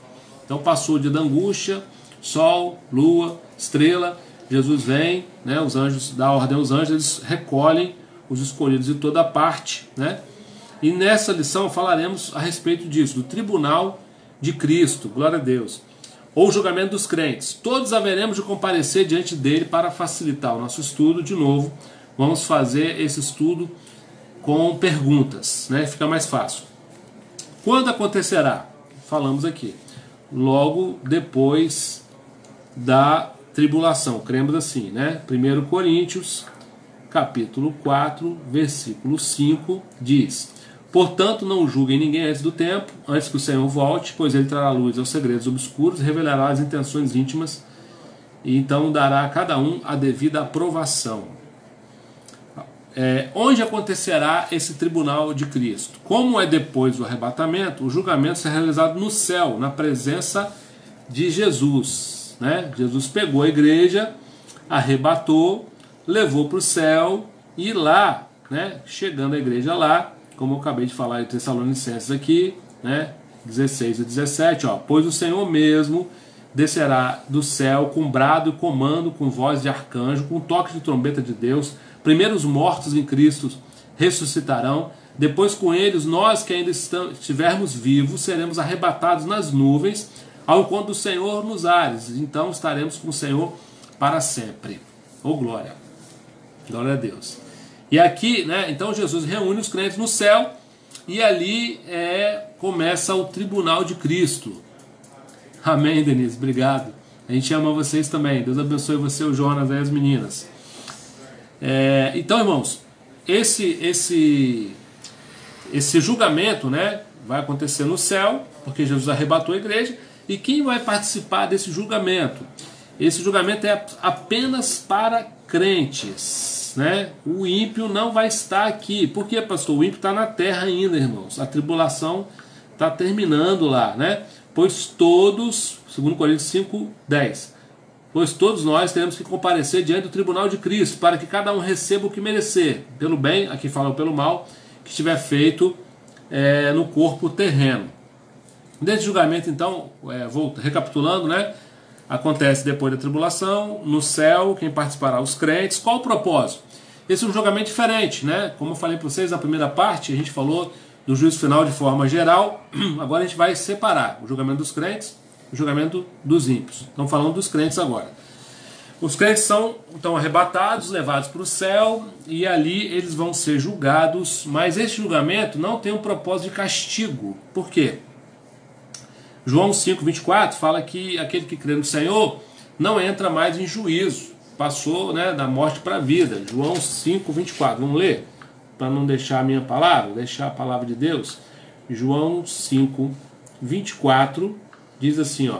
Então passou o dia da angústia, sol, lua, estrela, Jesus vem, né, os anjos, dá ordem aos anjos, eles recolhem os escolhidos de toda parte, né? E nessa lição falaremos a respeito disso, do tribunal de Cristo, glória a Deus, ou julgamento dos crentes. Todos haveremos de comparecer diante dele para facilitar o nosso estudo. De novo, vamos fazer esse estudo com perguntas, né? Fica mais fácil. Quando acontecerá? Falamos aqui. Logo depois da tribulação. Cremos assim, né? 1 Coríntios, capítulo 4, versículo 5, diz: portanto, não julguem ninguém antes do tempo, antes que o Senhor volte, pois ele trará luz aos segredos obscuros, revelará as intenções íntimas, e então dará a cada um a devida aprovação. Onde acontecerá esse tribunal de Cristo? Como é depois do arrebatamento, o julgamento será realizado no céu, na presença de Jesus, né? Jesus pegou a igreja, arrebatou, levou para o céu, e lá, né, chegando a igreja lá, como eu acabei de falar em Tessalonicenses aqui, né, 16 e 17, ó, pois o Senhor mesmo descerá do céu com brado e comando, com voz de arcanjo, com toque de trombeta de Deus. Primeiro os mortos em Cristo ressuscitarão, depois com eles nós que ainda estivermos vivos seremos arrebatados nas nuvens ao encontro do Senhor nos ares, então estaremos com o Senhor para sempre. Oh glória! Glória a Deus! E aqui, né, então Jesus reúne os crentes no céu, e ali começa o tribunal de Cristo. Amém, Denise? Obrigado. A gente ama vocês também. Deus abençoe você, o Jonas e as meninas. Então, irmãos, esse julgamento, né, vai acontecer no céu, porque Jesus arrebatou a igreja. E quem vai participar desse julgamento? Esse julgamento é apenas para crentes, né? O ímpio não vai estar aqui. Por quê, pastor? O ímpio está na terra ainda, irmãos. A tribulação está terminando lá, né? Pois todos, segundo Coríntios 5:10, pois todos nós temos que comparecer diante do tribunal de Cristo, para que cada um receba o que merecer, pelo bem, aqui fala pelo mal, que estiver feito no corpo terreno. Desse julgamento, então, recapitulando, né? Acontece depois da tribulação, no céu, quem participará? Os crentes. Qual o propósito? Esse é um julgamento diferente, né? Como eu falei para vocês na primeira parte, a gente falou do juízo final de forma geral. Agora a gente vai separar o julgamento dos crentes e o julgamento dos ímpios. Estamos falando dos crentes agora. Os crentes são então arrebatados, levados para o céu, e ali eles vão ser julgados, mas esse julgamento não tem um propósito de castigo. Por quê? João 5:24 fala que aquele que crê no Senhor não entra mais em juízo, passou, né, da morte para a vida. João 5:24, vamos ler? Para não deixar a minha palavra, deixar a palavra de Deus. João 5:24 diz assim, ó: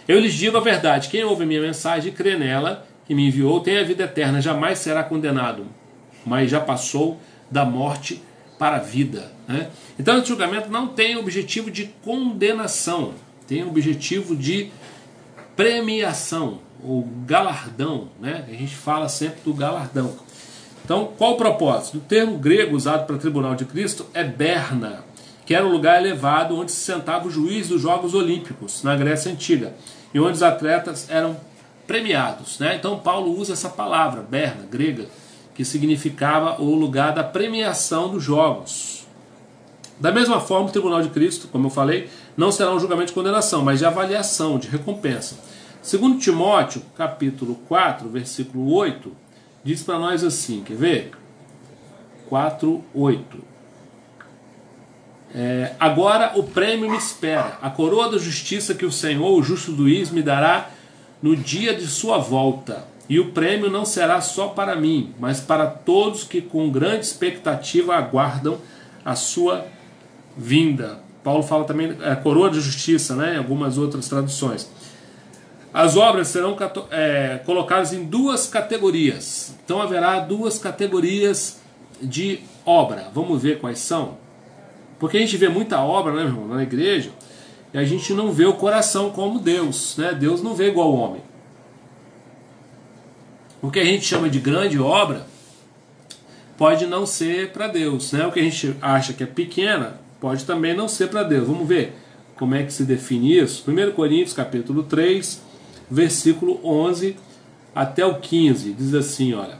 eu lhes digo a verdade, quem ouve a minha mensagem e crê nela, que me enviou, tem a vida eterna, jamais será condenado, mas já passou da morte para a vida, né? Então esse julgamento não tem objetivo de condenação, tem objetivo de premiação, ou galardão, né? A gente fala sempre do galardão. Então, qual o propósito? O termo grego usado para o tribunal de Cristo é Berna, que era o lugar elevado onde se sentava o juiz dos Jogos Olímpicos, na Grécia Antiga, e onde os atletas eram premiados, né? Então Paulo usa essa palavra, Berna, grega, que significava o lugar da premiação dos jogos. Da mesma forma, o tribunal de Cristo, como eu falei, não será um julgamento de condenação, mas de avaliação, de recompensa. Segundo Timóteo, capítulo 4, versículo 8, diz para nós assim, quer ver? 4:8. Agora o prêmio me espera, a coroa da justiça que o Senhor, o justo juiz, me dará no dia de sua volta. E o prêmio não será só para mim, mas para todos que com grande expectativa aguardam a sua vinda. Paulo fala também coroa de justiça, né, em algumas outras traduções. As obras serão colocadas em duas categorias. Então haverá duas categorias de obra. Vamos ver quais são? Porque a gente vê muita obra, né, irmão, na igreja, e a gente não vê o coração como Deus, né? Deus não vê igual o homem. O que a gente chama de grande obra pode não ser para Deus, né? O que a gente acha que é pequena pode também não ser para Deus. Vamos ver como é que se define isso? 1 Coríntios capítulo 3, versículo 11 até o 15, diz assim, olha: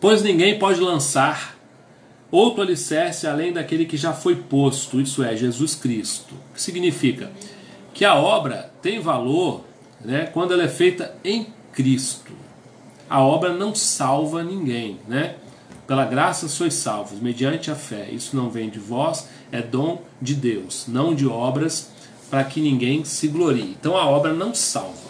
pois ninguém pode lançar outro alicerce além daquele que já foi posto, isso é, Jesus Cristo. O que significa? Que a obra tem valor, né, quando ela é feita em Cristo. A obra não salva ninguém, né? Pela graça sois salvos, mediante a fé. Isso não vem de vós, é dom de Deus, não de obras, para que ninguém se glorie. Então a obra não salva.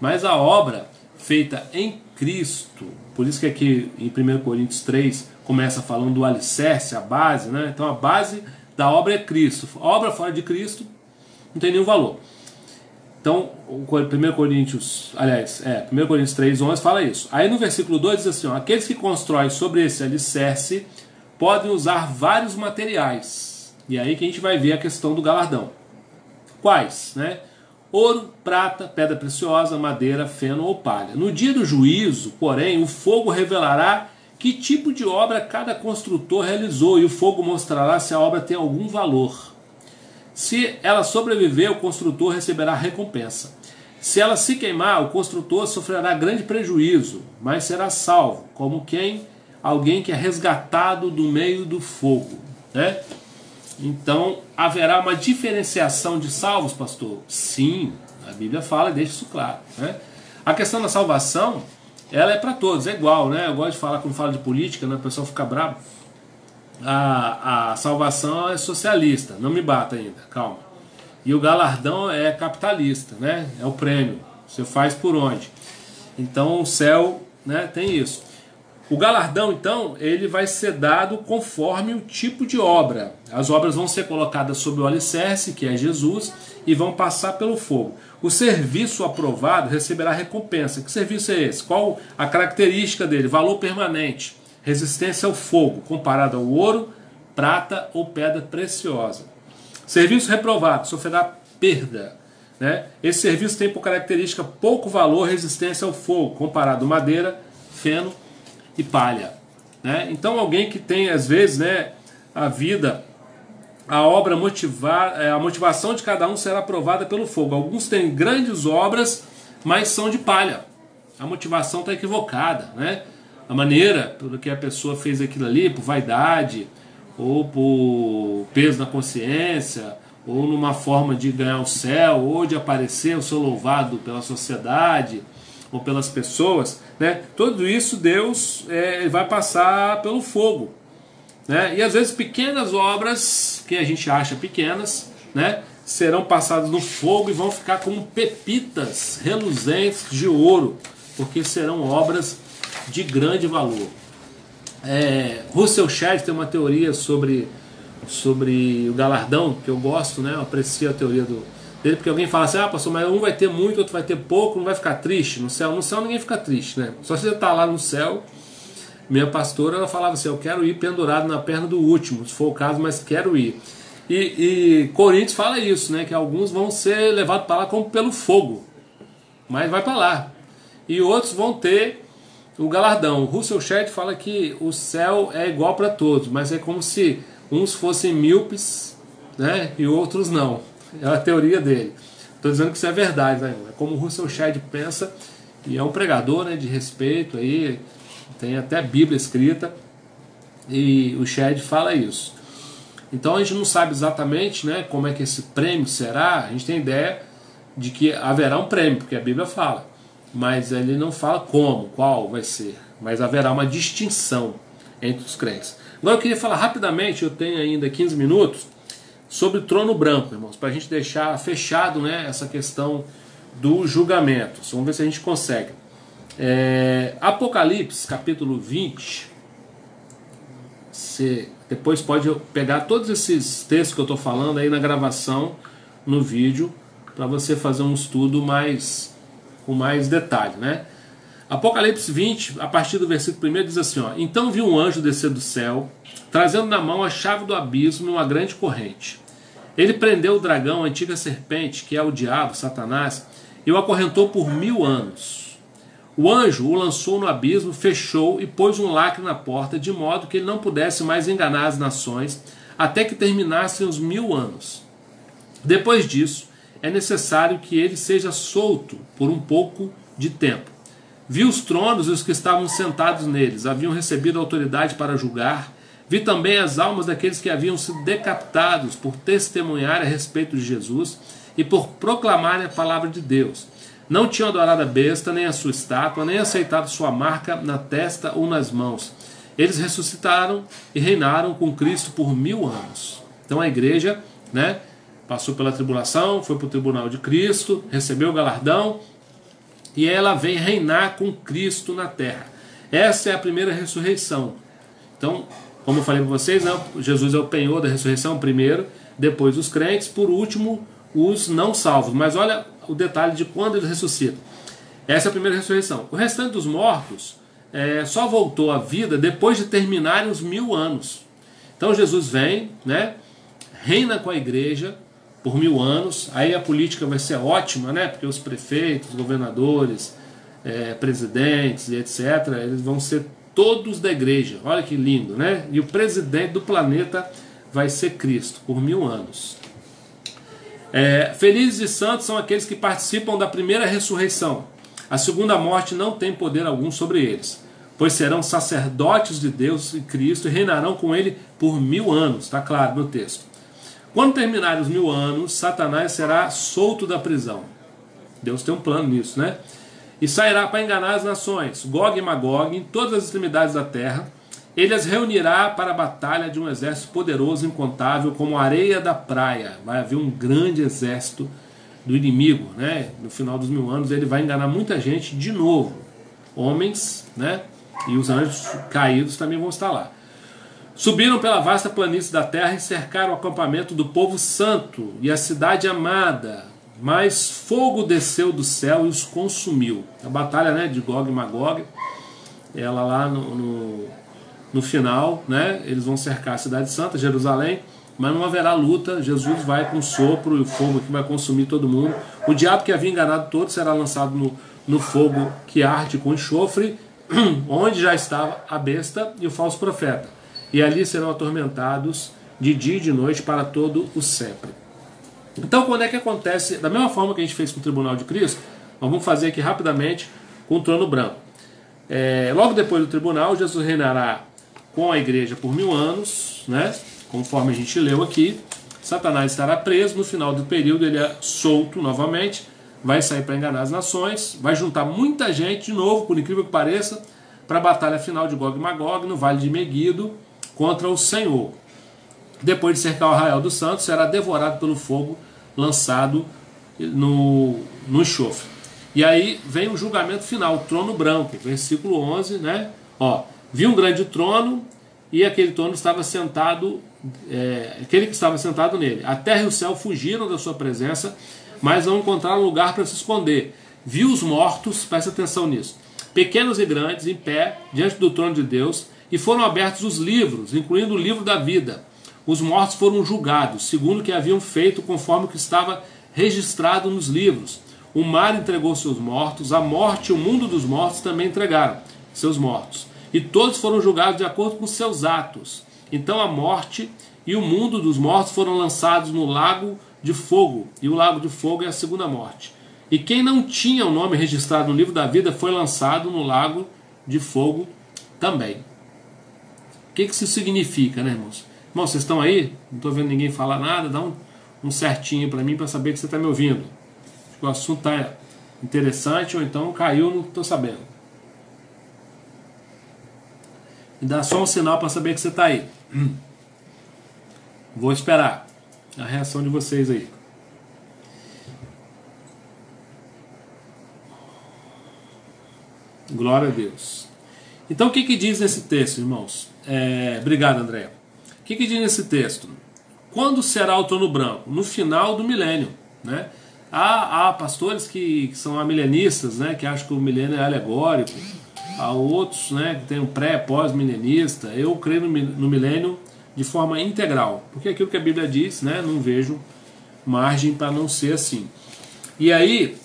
Mas a obra feita em Cristo, por isso que aqui em 1 Coríntios 3 começa falando do alicerce, a base, né? Então a base da obra é Cristo. A obra fora de Cristo não tem nenhum valor. Então, 1 Coríntios 3:11 fala isso. Aí no versículo 2 diz assim, ó: aqueles que constroem sobre esse alicerce podem usar vários materiais. E aí que a gente vai ver a questão do galardão. Quais? Né? Ouro, prata, pedra preciosa, madeira, feno ou palha. No dia do juízo, porém, o fogo revelará que tipo de obra cada construtor realizou, e o fogo mostrará se a obra tem algum valor. Se ela sobreviver, o construtor receberá recompensa. Se ela se queimar, o construtor sofrerá grande prejuízo, mas será salvo, como alguém que é resgatado do meio do fogo, né? Então, haverá uma diferenciação de salvos, pastor? Sim, a Bíblia fala e deixa isso claro, né? A questão da salvação, ela é para todos, é igual, né? Eu gosto de falar, quando falo de política, né, o pessoal fica bravo. A salvação é socialista, não me bata ainda, calma. E o galardão é capitalista, né? É o prêmio, você faz por onde. Então o céu, né, tem isso. O galardão, então, ele vai ser dado conforme o tipo de obra. As obras vão ser colocadas sobre o alicerce, que é Jesus, e vão passar pelo fogo. O serviço aprovado receberá recompensa. Que serviço é esse? Qual a característica dele? Valor permanente, resistência ao fogo, comparado ao ouro, prata ou pedra preciosa. Serviço reprovado sofrerá perda, né? Esse serviço tem por característica pouco valor, resistência ao fogo, comparado a madeira, feno e palha, né? Então alguém que tem às vezes, né, a vida, a obra a motivação de cada um será provada pelo fogo. Alguns têm grandes obras, mas são de palha. A motivação está equivocada, né? A maneira pelo que a pessoa fez aquilo ali, por vaidade, ou por peso na consciência, ou numa forma de ganhar o céu, ou de aparecer, eu sou louvado pela sociedade, ou pelas pessoas, né? Tudo isso Deus vai passar pelo fogo, né? E às vezes pequenas obras que a gente acha pequenas, né, serão passadas no fogo e vão ficar como pepitas reluzentes de ouro, porque serão obras de grande valor. Russell Shedd tem uma teoria sobre o galardão que eu gosto, né? Eu aprecio a teoria dele, porque alguém fala assim: ah, pastor, mas um vai ter muito, outro vai ter pouco, não vai ficar triste no céu. No céu ninguém fica triste, né? Só se você está lá no céu. Minha pastora, ela falava assim: eu quero ir pendurado na perna do último, se for o caso, mas quero ir. E Coríntios fala isso, né? Que alguns vão ser levados para lá como pelo fogo, mas vai para lá. E outros vão ter o galardão. O Russell Shedd fala que o céu é igual para todos, mas é como se uns fossem míopes, né, e outros não. É a teoria dele. Estou dizendo que isso é verdade, né? É como o Russell Shedd pensa, e é um pregador, né, de respeito, aí, tem até Bíblia escrita, e o Shedd fala isso. Então a gente não sabe exatamente, né, como é que esse prêmio será. A gente tem ideia de que haverá um prêmio, porque a Bíblia fala, mas ele não fala como, qual vai ser, mas haverá uma distinção entre os crentes. Agora eu queria falar rapidamente, eu tenho ainda 15 minutos, sobre o trono branco, irmãos, para a gente deixar fechado, né, essa questão do julgamento. Vamos ver se a gente consegue. Apocalipse, capítulo 20, você depois pode pegar todos esses textos que eu estou falando aí na gravação, no vídeo, para você fazer um estudo com mais detalhe, né? Apocalipse 20, a partir do versículo 1, diz assim: ó, então vi um anjo descer do céu, trazendo na mão a chave do abismo e uma grande corrente. Ele prendeu o dragão, a antiga serpente, que é o diabo, Satanás, e o acorrentou por 1000 anos. O anjo o lançou no abismo, fechou e pôs um lacre na porta, de modo que ele não pudesse mais enganar as nações, até que terminassem os 1000 anos. Depois disso, é necessário que ele seja solto por um pouco de tempo. Vi os tronos e os que estavam sentados neles, haviam recebido autoridade para julgar. Vi também as almas daqueles que haviam sido decapitados por testemunhar a respeito de Jesus e por proclamarem a palavra de Deus. Não tinham adorado a besta, nem a sua estátua, nem aceitado sua marca na testa ou nas mãos. Eles ressuscitaram e reinaram com Cristo por 1000 anos. Então a igreja, né, passou pela tribulação, foi para o tribunal de Cristo, recebeu o galardão, e ela vem reinar com Cristo na terra. Essa é a primeira ressurreição. Então, como eu falei para vocês, né, Jesus é o penhor da ressurreição primeiro, depois os crentes, por último os não salvos. Mas olha o detalhe de quando eles ressuscitam. Essa é a primeira ressurreição. O restante dos mortos só voltou à vida depois de terminarem os 1000 anos. Então Jesus vem, né, reina com a igreja por 1000 anos. Aí a política vai ser ótima, né, porque os prefeitos, governadores, presidentes e etc., eles vão ser todos da igreja. Olha que lindo, né? E o presidente do planeta vai ser Cristo por 1000 anos. Felizes e santos são aqueles que participam da primeira ressurreição. A segunda morte não tem poder algum sobre eles, pois serão sacerdotes de Deus e Cristo e reinarão com ele por 1000 anos. Está claro no texto. Quando terminarem os 1000 anos, Satanás será solto da prisão. Deus tem um plano nisso, né? E sairá para enganar as nações, Gog e Magog, em todas as extremidades da terra. Ele as reunirá para a batalha de um exército poderoso e incontável, como a areia da praia. Vai haver um grande exército do inimigo, né? No final dos 1000 anos ele vai enganar muita gente de novo. Homens, né, E os anjos caídos também vão estar lá. Subiram pela vasta planície da terra e cercaram o acampamento do povo santo e a cidade amada. Mas fogo desceu do céu e os consumiu. A batalha, né, de Gog e Magog, ela lá no final, né, eles vão cercar a cidade santa, Jerusalém, mas não haverá luta. Jesus vai com sopro e o fogo que vai consumir todo mundo. O diabo que havia enganado todos será lançado no fogo que arde com enxofre, onde já estava a besta e o falso profeta. E ali serão atormentados de dia e de noite para todo o sempre. Então, quando é que acontece? Da mesma forma que a gente fez com o tribunal de Cristo, nós vamos fazer aqui rapidamente com o trono branco. Logo depois do tribunal, Jesus reinará com a igreja por 1000 anos, né? Conforme a gente leu aqui. Satanás estará preso, no final do período ele é solto novamente, vai sair para enganar as nações, vai juntar muita gente de novo, por incrível que pareça, para a batalha final de Gog e Magog, no Vale de Meguido, contra o Senhor. Depois de cercar o arraial dos santos, será devorado pelo fogo lançado no enxofre. E aí vem o julgamento final, o trono branco, versículo 11, né? Vi um grande trono e aquele trono estava sentado, aquele que estava sentado nele. A terra e o céu fugiram da sua presença, mas não encontraram lugar para se esconder. Vi os mortos, presta atenção nisso, pequenos e grandes, em pé, diante do trono de Deus, e foram abertos os livros, incluindo o livro da vida. Os mortos foram julgados, segundo o que haviam feito, conforme o que estava registrado nos livros. O mar entregou seus mortos, a morte e o mundo dos mortos também entregaram seus mortos. E todos foram julgados de acordo com seus atos. Então a morte e o mundo dos mortos foram lançados no lago de fogo, e o lago de fogo é a segunda morte. E quem não tinha o nome registrado no livro da vida foi lançado no lago de fogo também. O que isso significa, né, irmãos? Irmãos, vocês estão aí? Não estou vendo ninguém falar nada. Dá um certinho para mim, para saber que você está me ouvindo. Acho que o assunto está interessante, ou então caiu, não estou sabendo. Me dá só um sinal para saber que você está aí. Vou esperar a reação de vocês aí. Glória a Deus. Então o que diz nesse texto, irmãos? Obrigado, André. O que diz nesse texto? Quando será o trono branco? No final do milênio, né? Há pastores que são amilenistas, né, que acham que o milênio é alegórico. Há outros, né, que tem um pré- pós-milenista. Eu creio no milênio de forma integral, porque aquilo que a Bíblia diz, né, não vejo margem para não ser assim. E aí,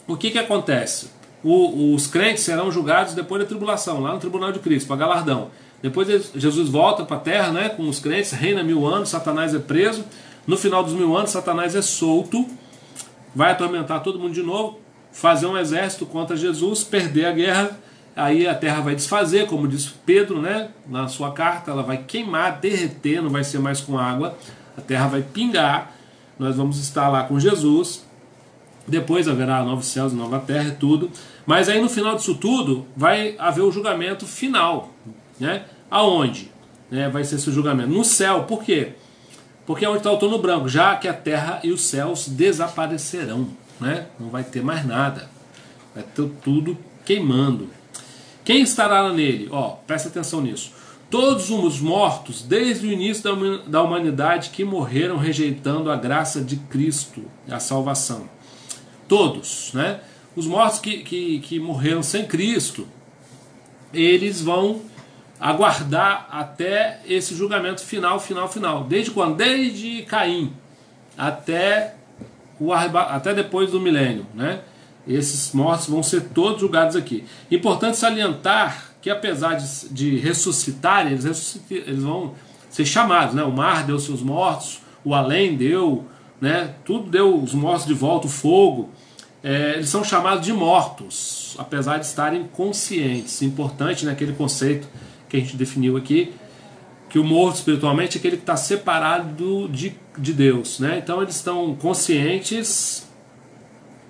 o que acontece? Os crentes serão julgados depois da tribulação, lá no tribunal de Cristo, para galardão. Depois Jesus volta para a terra, né, com os crentes, reina 1000 anos, Satanás é preso. No final dos 1000 anos, Satanás é solto, vai atormentar todo mundo de novo, fazer um exército contra Jesus, perder a guerra. Aí a terra vai desfazer, como diz Pedro, né, na sua carta, ela vai queimar, derreter, não vai ser mais com água, a terra vai pingar, nós vamos estar lá com Jesus. Depois haverá novos céus e nova terra e tudo. Mas aí no final disso tudo vai haver o julgamento final, né? Aonde, né, vai ser esse julgamento? No céu. Por quê? Porque é onde está o trono branco, já que a terra e os céus desaparecerão, né? Não vai ter mais nada, vai ter tudo queimando. Quem estará nele? Presta atenção nisso. Todos os mortos desde o início da humanidade que morreram rejeitando a graça de Cristo, a salvação. Todos, né? Os mortos que morreram sem Cristo, eles vão aguardar até esse julgamento final. Desde quando? Desde Caim até depois do milênio, né? Esses mortos vão ser todos julgados aqui. Importante salientar que apesar de ressuscitarem, eles vão ser chamados, né? O mar deu seus mortos, o além deu, né? Tudo deu os mortos de volta, o fogo. Eles são chamados de mortos, apesar de estarem conscientes. Importante naquele conceito que a gente definiu aqui, que o morto espiritualmente é aquele que está separado de Deus, né? Então eles estão conscientes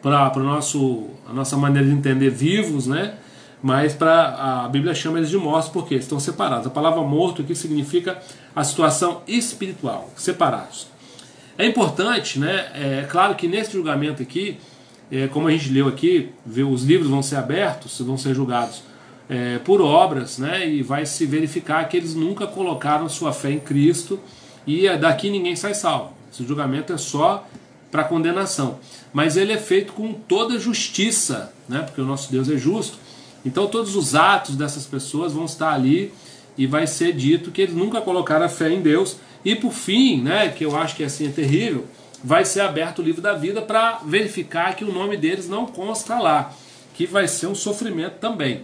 para a nossa maneira de entender vivos, né? Mas a Bíblia chama eles de mortos porque estão separados. A palavra morto aqui significa a situação espiritual, separados. É importante, né? É claro que nesse julgamento aqui, como a gente leu aqui, os livros vão ser abertos, vão ser julgados por obras, né? E vai se verificar que eles nunca colocaram sua fé em Cristo, e daqui ninguém sai salvo. Esse julgamento é só para condenação, mas ele é feito com toda justiça, né? Porque o nosso Deus é justo. Então todos os atos dessas pessoas vão estar ali, e vai ser dito que eles nunca colocaram a fé em Deus. E por fim, né, que eu acho que assim é terrível, vai ser aberto o livro da vida para verificar que o nome deles não consta lá, que vai ser um sofrimento também.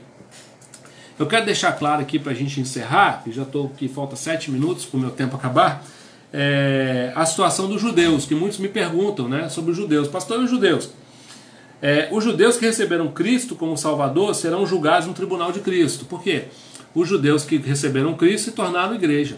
Eu quero deixar claro aqui para a gente encerrar, que já estou aqui, falta 7 minutos para o meu tempo acabar, a situação dos judeus, que muitos me perguntam, né, sobre os judeus. Pastor, e os judeus? Os judeus que receberam Cristo como Salvador serão julgados no tribunal de Cristo. Por quê? Os judeus que receberam Cristo se tornaram igreja.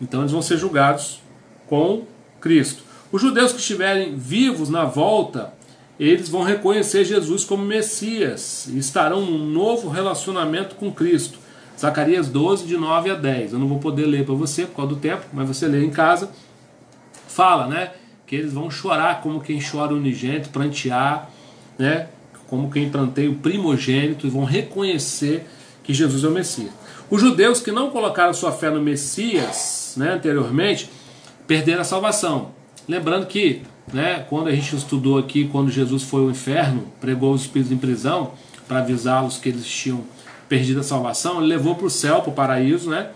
Então eles vão ser julgados com Cristo. Os judeus que estiverem vivos na volta, eles vão reconhecer Jesus como Messias e estarão num novo relacionamento com Cristo. Zacarias 12, de 9 a 10. Eu não vou poder ler para você por causa do tempo, mas você lê em casa. Fala, né, que eles vão chorar como quem chora o unigênito, prantear, né, como quem pranteia o primogênito, e vão reconhecer que Jesus é o Messias. Os judeus que não colocaram sua fé no Messias, né, anteriormente, perderam a salvação. Lembrando que, né, quando a gente estudou aqui, quando Jesus foi ao inferno, pregou os espíritos em prisão para avisá-los que eles tinham perdido a salvação, ele levou para o céu, para o paraíso, né,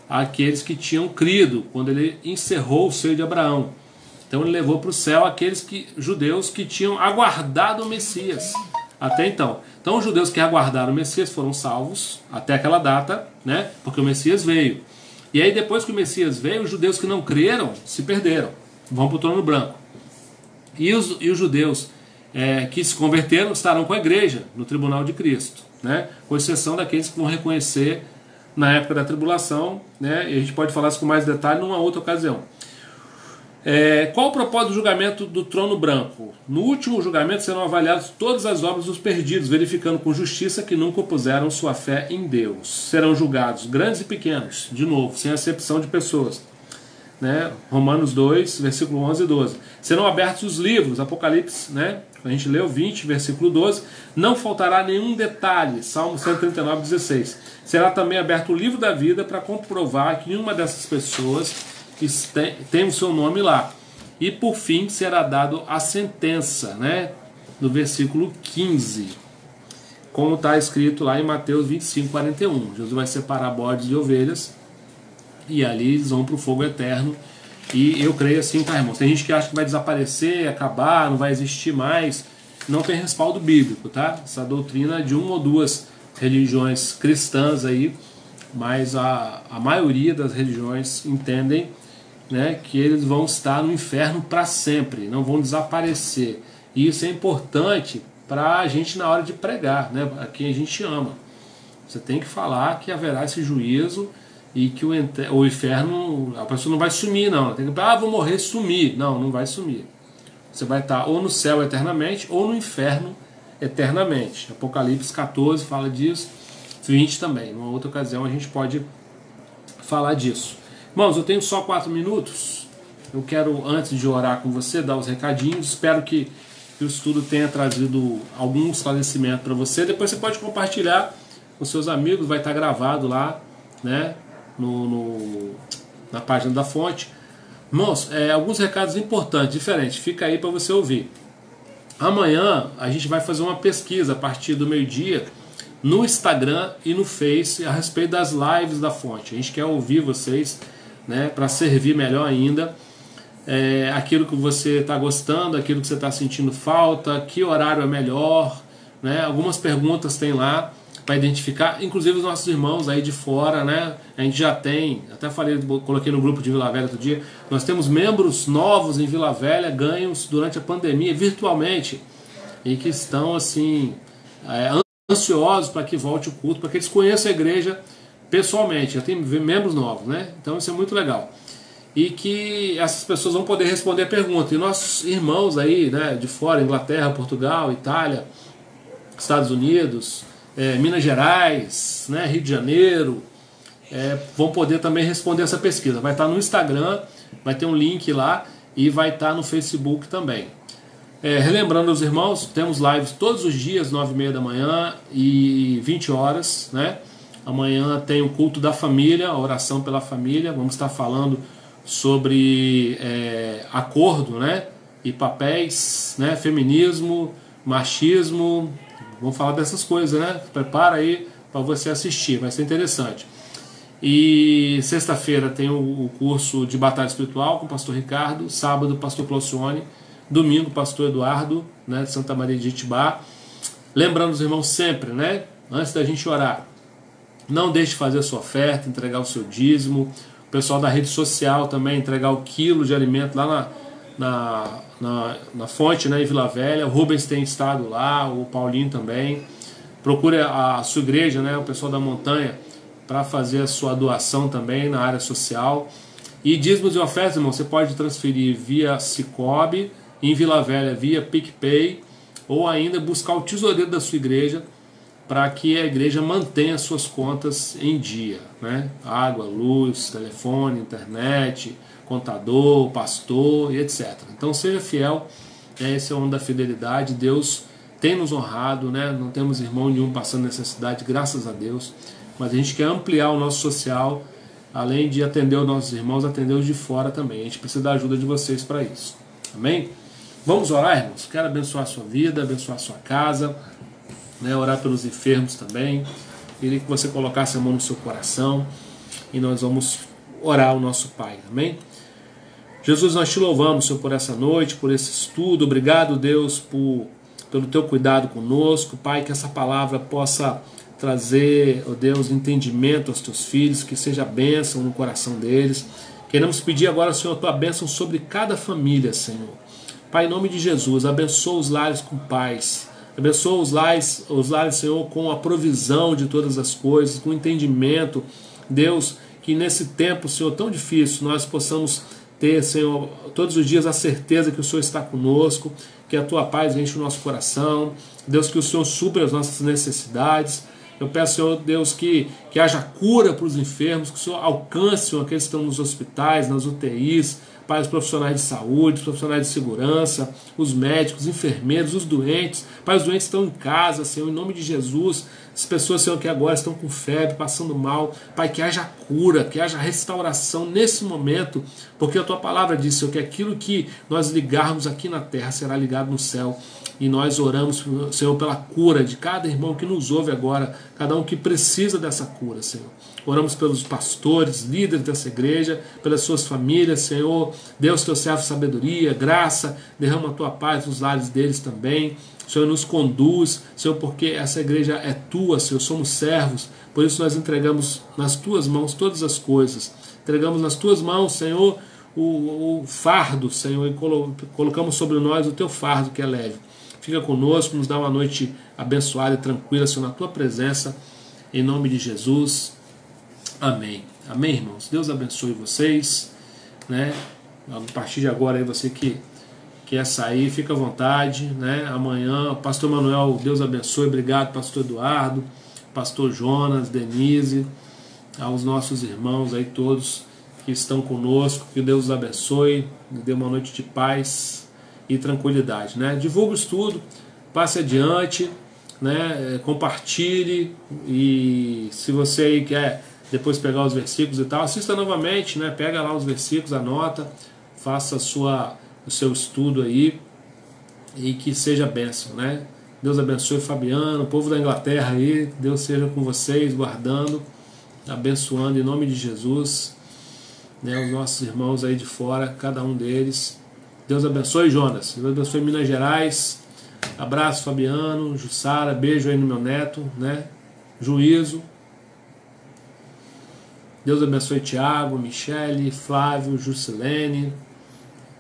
aqueles que tinham crido, quando ele encerrou o seio de Abraão. Então ele levou para o céu aqueles judeus que tinham aguardado o Messias até então. Então os judeus que aguardaram o Messias foram salvos até aquela data, né, porque o Messias veio. E aí depois que o Messias veio, os judeus que não creram se perderam, vão para o trono branco. E os judeus que se converteram estarão com a igreja no tribunal de Cristo, né, com exceção daqueles que vão reconhecer na época da tribulação, né, e a gente pode falar isso com mais detalhe numa outra ocasião. Qual o propósito do julgamento do trono branco? No último julgamento serão avaliadas todas as obras dos perdidos, verificando com justiça que nunca puseram sua fé em Deus. Serão julgados grandes e pequenos, de novo, sem acepção de pessoas. Né? Romanos 2, versículo 11 e 12. Serão abertos os livros, Apocalipse, né? A gente leu 20, versículo 12. Não faltará nenhum detalhe, Salmo 139, 16. Será também aberto o livro da vida para comprovar que nenhuma dessas pessoas tem o seu nome lá. E por fim será dado a sentença, né, no versículo 15, como está escrito lá em Mateus 25, 41. Jesus vai separar bodes de ovelhas, e ali eles vão para o fogo eterno. E eu creio assim, tá, irmãos? Tem gente que acha que vai desaparecer, acabar, não vai existir mais. Não tem respaldo bíblico, tá? Essa doutrina é de uma ou duas religiões cristãs aí, mas a maioria das religiões entendem, né, que eles vão estar no inferno para sempre, não vão desaparecer. E isso é importante para a gente na hora de pregar, né, a quem a gente ama. Você tem que falar que haverá esse juízo e que o inferno, a pessoa não vai sumir, não. Tem que vou morrer, sumir. Não, não vai sumir. Você vai estar ou no céu eternamente ou no inferno eternamente. Apocalipse 14 fala disso, 20 também. Numa outra ocasião a gente pode falar disso. Irmãos, eu tenho só 4 minutos. Eu quero, antes de orar com você, dar os recadinhos. Espero que o estudo tenha trazido algum esclarecimento para você. Depois você pode compartilhar com seus amigos, vai estar gravado lá, né, na página da fonte. Irmãos, alguns recados importantes, diferentes. Fica aí para você ouvir. Amanhã a gente vai fazer uma pesquisa a partir do meio-dia no Instagram e no Face a respeito das lives da fonte. A gente quer ouvir vocês, né, para servir melhor ainda aquilo que você está gostando, aquilo que você está sentindo falta, que horário é melhor, né? Algumas perguntas tem lá para identificar, inclusive os nossos irmãos aí de fora, né? A gente já tem, até coloquei no grupo de Vila Velha outro dia, nós temos membros novos em Vila Velha, ganhos durante a pandemia virtualmente, e que estão assim ansiosos para que volte o culto, para que eles conheçam a igreja pessoalmente. Já tem membros novos, né? Então isso é muito legal. E que essas pessoas vão poder responder a pergunta. E nossos irmãos aí, né, de fora, Inglaterra, Portugal, Itália, Estados Unidos, Minas Gerais, né, Rio de Janeiro, vão poder também responder essa pesquisa. Vai estar no Instagram, vai ter um link lá e vai estar no Facebook também. Relembrando aos irmãos, temos lives todos os dias, 9h30 da manhã e 20 horas, né? Amanhã tem o culto da família, a oração pela família. Vamos estar falando sobre acordo, né? E papéis, né? Feminismo, machismo. Vamos falar dessas coisas, né? Prepara aí para você assistir, vai ser interessante. E sexta-feira tem o curso de Batalha Espiritual com o pastor Ricardo, sábado o pastor Plocione, domingo o pastor Eduardo, né, de Santa Maria de Jetibá. Lembrando os irmãos sempre, né, antes da gente orar, não deixe de fazer a sua oferta, entregar o seu dízimo. O pessoal da rede social também, entregar o quilo de alimento lá na fonte, né, em Vila Velha. O Rubens tem estado lá, o Paulinho também. Procure a sua igreja, né, o pessoal da montanha, para fazer a sua doação também na área social. E dízimos e ofertas, irmão, você pode transferir via Sicoob, em Vila Velha via PicPay, ou ainda buscar o tesoureiro da sua igreja, para que a igreja mantenha suas contas em dia, né? Água, luz, telefone, internet, contador, pastor e etc. Então seja fiel, esse é o ano da fidelidade. Deus tem nos honrado, né? Não temos irmão nenhum passando necessidade, graças a Deus. Mas a gente quer ampliar o nosso social, além de atender os nossos irmãos, atender os de fora também. A gente precisa da ajuda de vocês para isso. Amém? Vamos orar, irmãos? Quero abençoar a sua vida, abençoar a sua casa, né? Orar pelos enfermos também. Queria que você colocasse a mão no seu coração e nós vamos orar ao nosso Pai. Amém? Jesus, nós te louvamos, Senhor, por essa noite, por esse estudo. Obrigado, Deus, pelo teu cuidado conosco. Pai, que essa palavra possa trazer, ó Deus, entendimento aos teus filhos, que seja bênção no coração deles. Queremos pedir agora, Senhor, a tua bênção sobre cada família, Senhor. Pai, em nome de Jesus, abençoa os lares com paz. Abençoa os lares, Senhor, com a provisão de todas as coisas, com entendimento. Deus, que nesse tempo, Senhor, tão difícil, nós possamos ter, Senhor, todos os dias a certeza que o Senhor está conosco, que a tua paz enche o nosso coração. Deus, que o Senhor supra as nossas necessidades. Eu peço, Senhor Deus, que haja cura para os enfermos, que o Senhor alcance, Senhor, aqueles que estão nos hospitais, nas UTIs, Pai, os profissionais de saúde, os profissionais de segurança, os médicos, os enfermeiros, os doentes. Pai, os doentes estão em casa, Senhor, em nome de Jesus. As pessoas, Senhor, que agora estão com febre, passando mal. Pai, que haja cura, que haja restauração nesse momento, porque a tua palavra diz, Senhor, que aquilo que nós ligarmos aqui na terra será ligado no céu. E nós oramos, Senhor, pela cura de cada irmão que nos ouve agora, cada um que precisa dessa cura, Senhor. Oramos pelos pastores, líderes dessa igreja, pelas suas famílias, Senhor. Deus, teu servo, sabedoria, graça, derrama a tua paz nos lares deles também. Senhor, nos conduz, Senhor, porque essa igreja é tua, Senhor, somos servos, por isso nós entregamos nas tuas mãos todas as coisas. Entregamos nas tuas mãos, Senhor, o fardo, Senhor, e colocamos sobre nós o teu fardo que é leve. Fica conosco, nos dá uma noite abençoada e tranquila, Senhor, na tua presença, em nome de Jesus. Amém. Amém, irmãos? Deus abençoe vocês, né? A partir de agora, aí, você que quer sair, fica à vontade, né? Amanhã, Pastor Manuel, Deus abençoe. Obrigado, Pastor Eduardo, Pastor Jonas, Denise, aos nossos irmãos aí todos que estão conosco. Que Deus os abençoe, dê uma noite de paz e tranquilidade, né? Divulgue o estudo, passe adiante, né? Compartilhe, e se você aí quer depois pegar os versículos e tal, assista novamente, né? Pega lá os versículos, anota, faça o seu estudo aí, e que seja bênção, né? Deus abençoe Fabiano, o povo da Inglaterra aí, Deus seja com vocês, guardando, abençoando em nome de Jesus, né? Os nossos irmãos aí de fora, cada um deles. Deus abençoe, Jonas. Deus abençoe Minas Gerais. Abraço, Fabiano, Jussara, beijo aí no meu neto, né? Juízo. Deus abençoe Tiago, Michele, Flávio, Juscelene.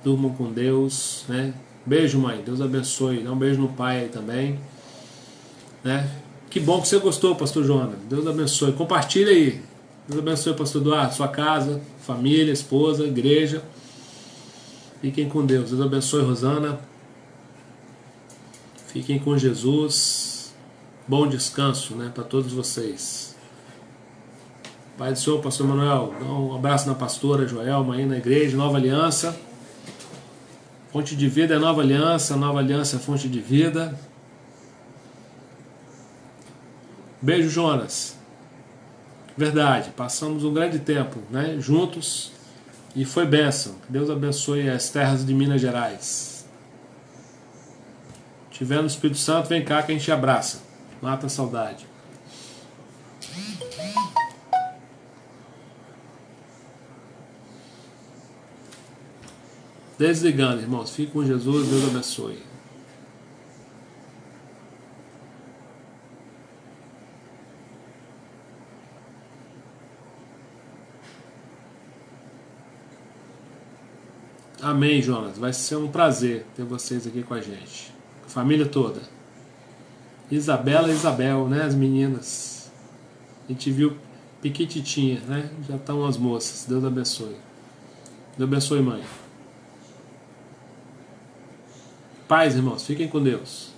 Durmam com Deus, né? Beijo, mãe. Deus abençoe. Dá um beijo no pai aí também, né? Que bom que você gostou, Pastor Jonas. Deus abençoe. Compartilha aí. Deus abençoe, Pastor Eduardo, sua casa, família, esposa, igreja. Fiquem com Deus. Deus abençoe, Rosana. Fiquem com Jesus. Bom descanso, né, para todos vocês. Pai do Senhor, Pastor Manuel, dá um abraço na pastora Joelma aí na igreja, Nova Aliança. Fonte de vida é nova aliança é fonte de vida. Beijo, Jonas. Verdade, passamos um grande tempo, né, juntos e foi bênção. Que Deus abençoe as terras de Minas Gerais. Tiver no Espírito Santo, vem cá que a gente abraça. Mata a saudade. Desligando, irmãos. Fique com Jesus, Deus abençoe. Amém, Jonas. Vai ser um prazer ter vocês aqui com a gente. A família toda. Isabela e Isabel, né? As meninas. A gente viu piquititinha, né? Já estão as moças. Deus abençoe. Deus abençoe, mãe. Paz, irmãos. Fiquem com Deus.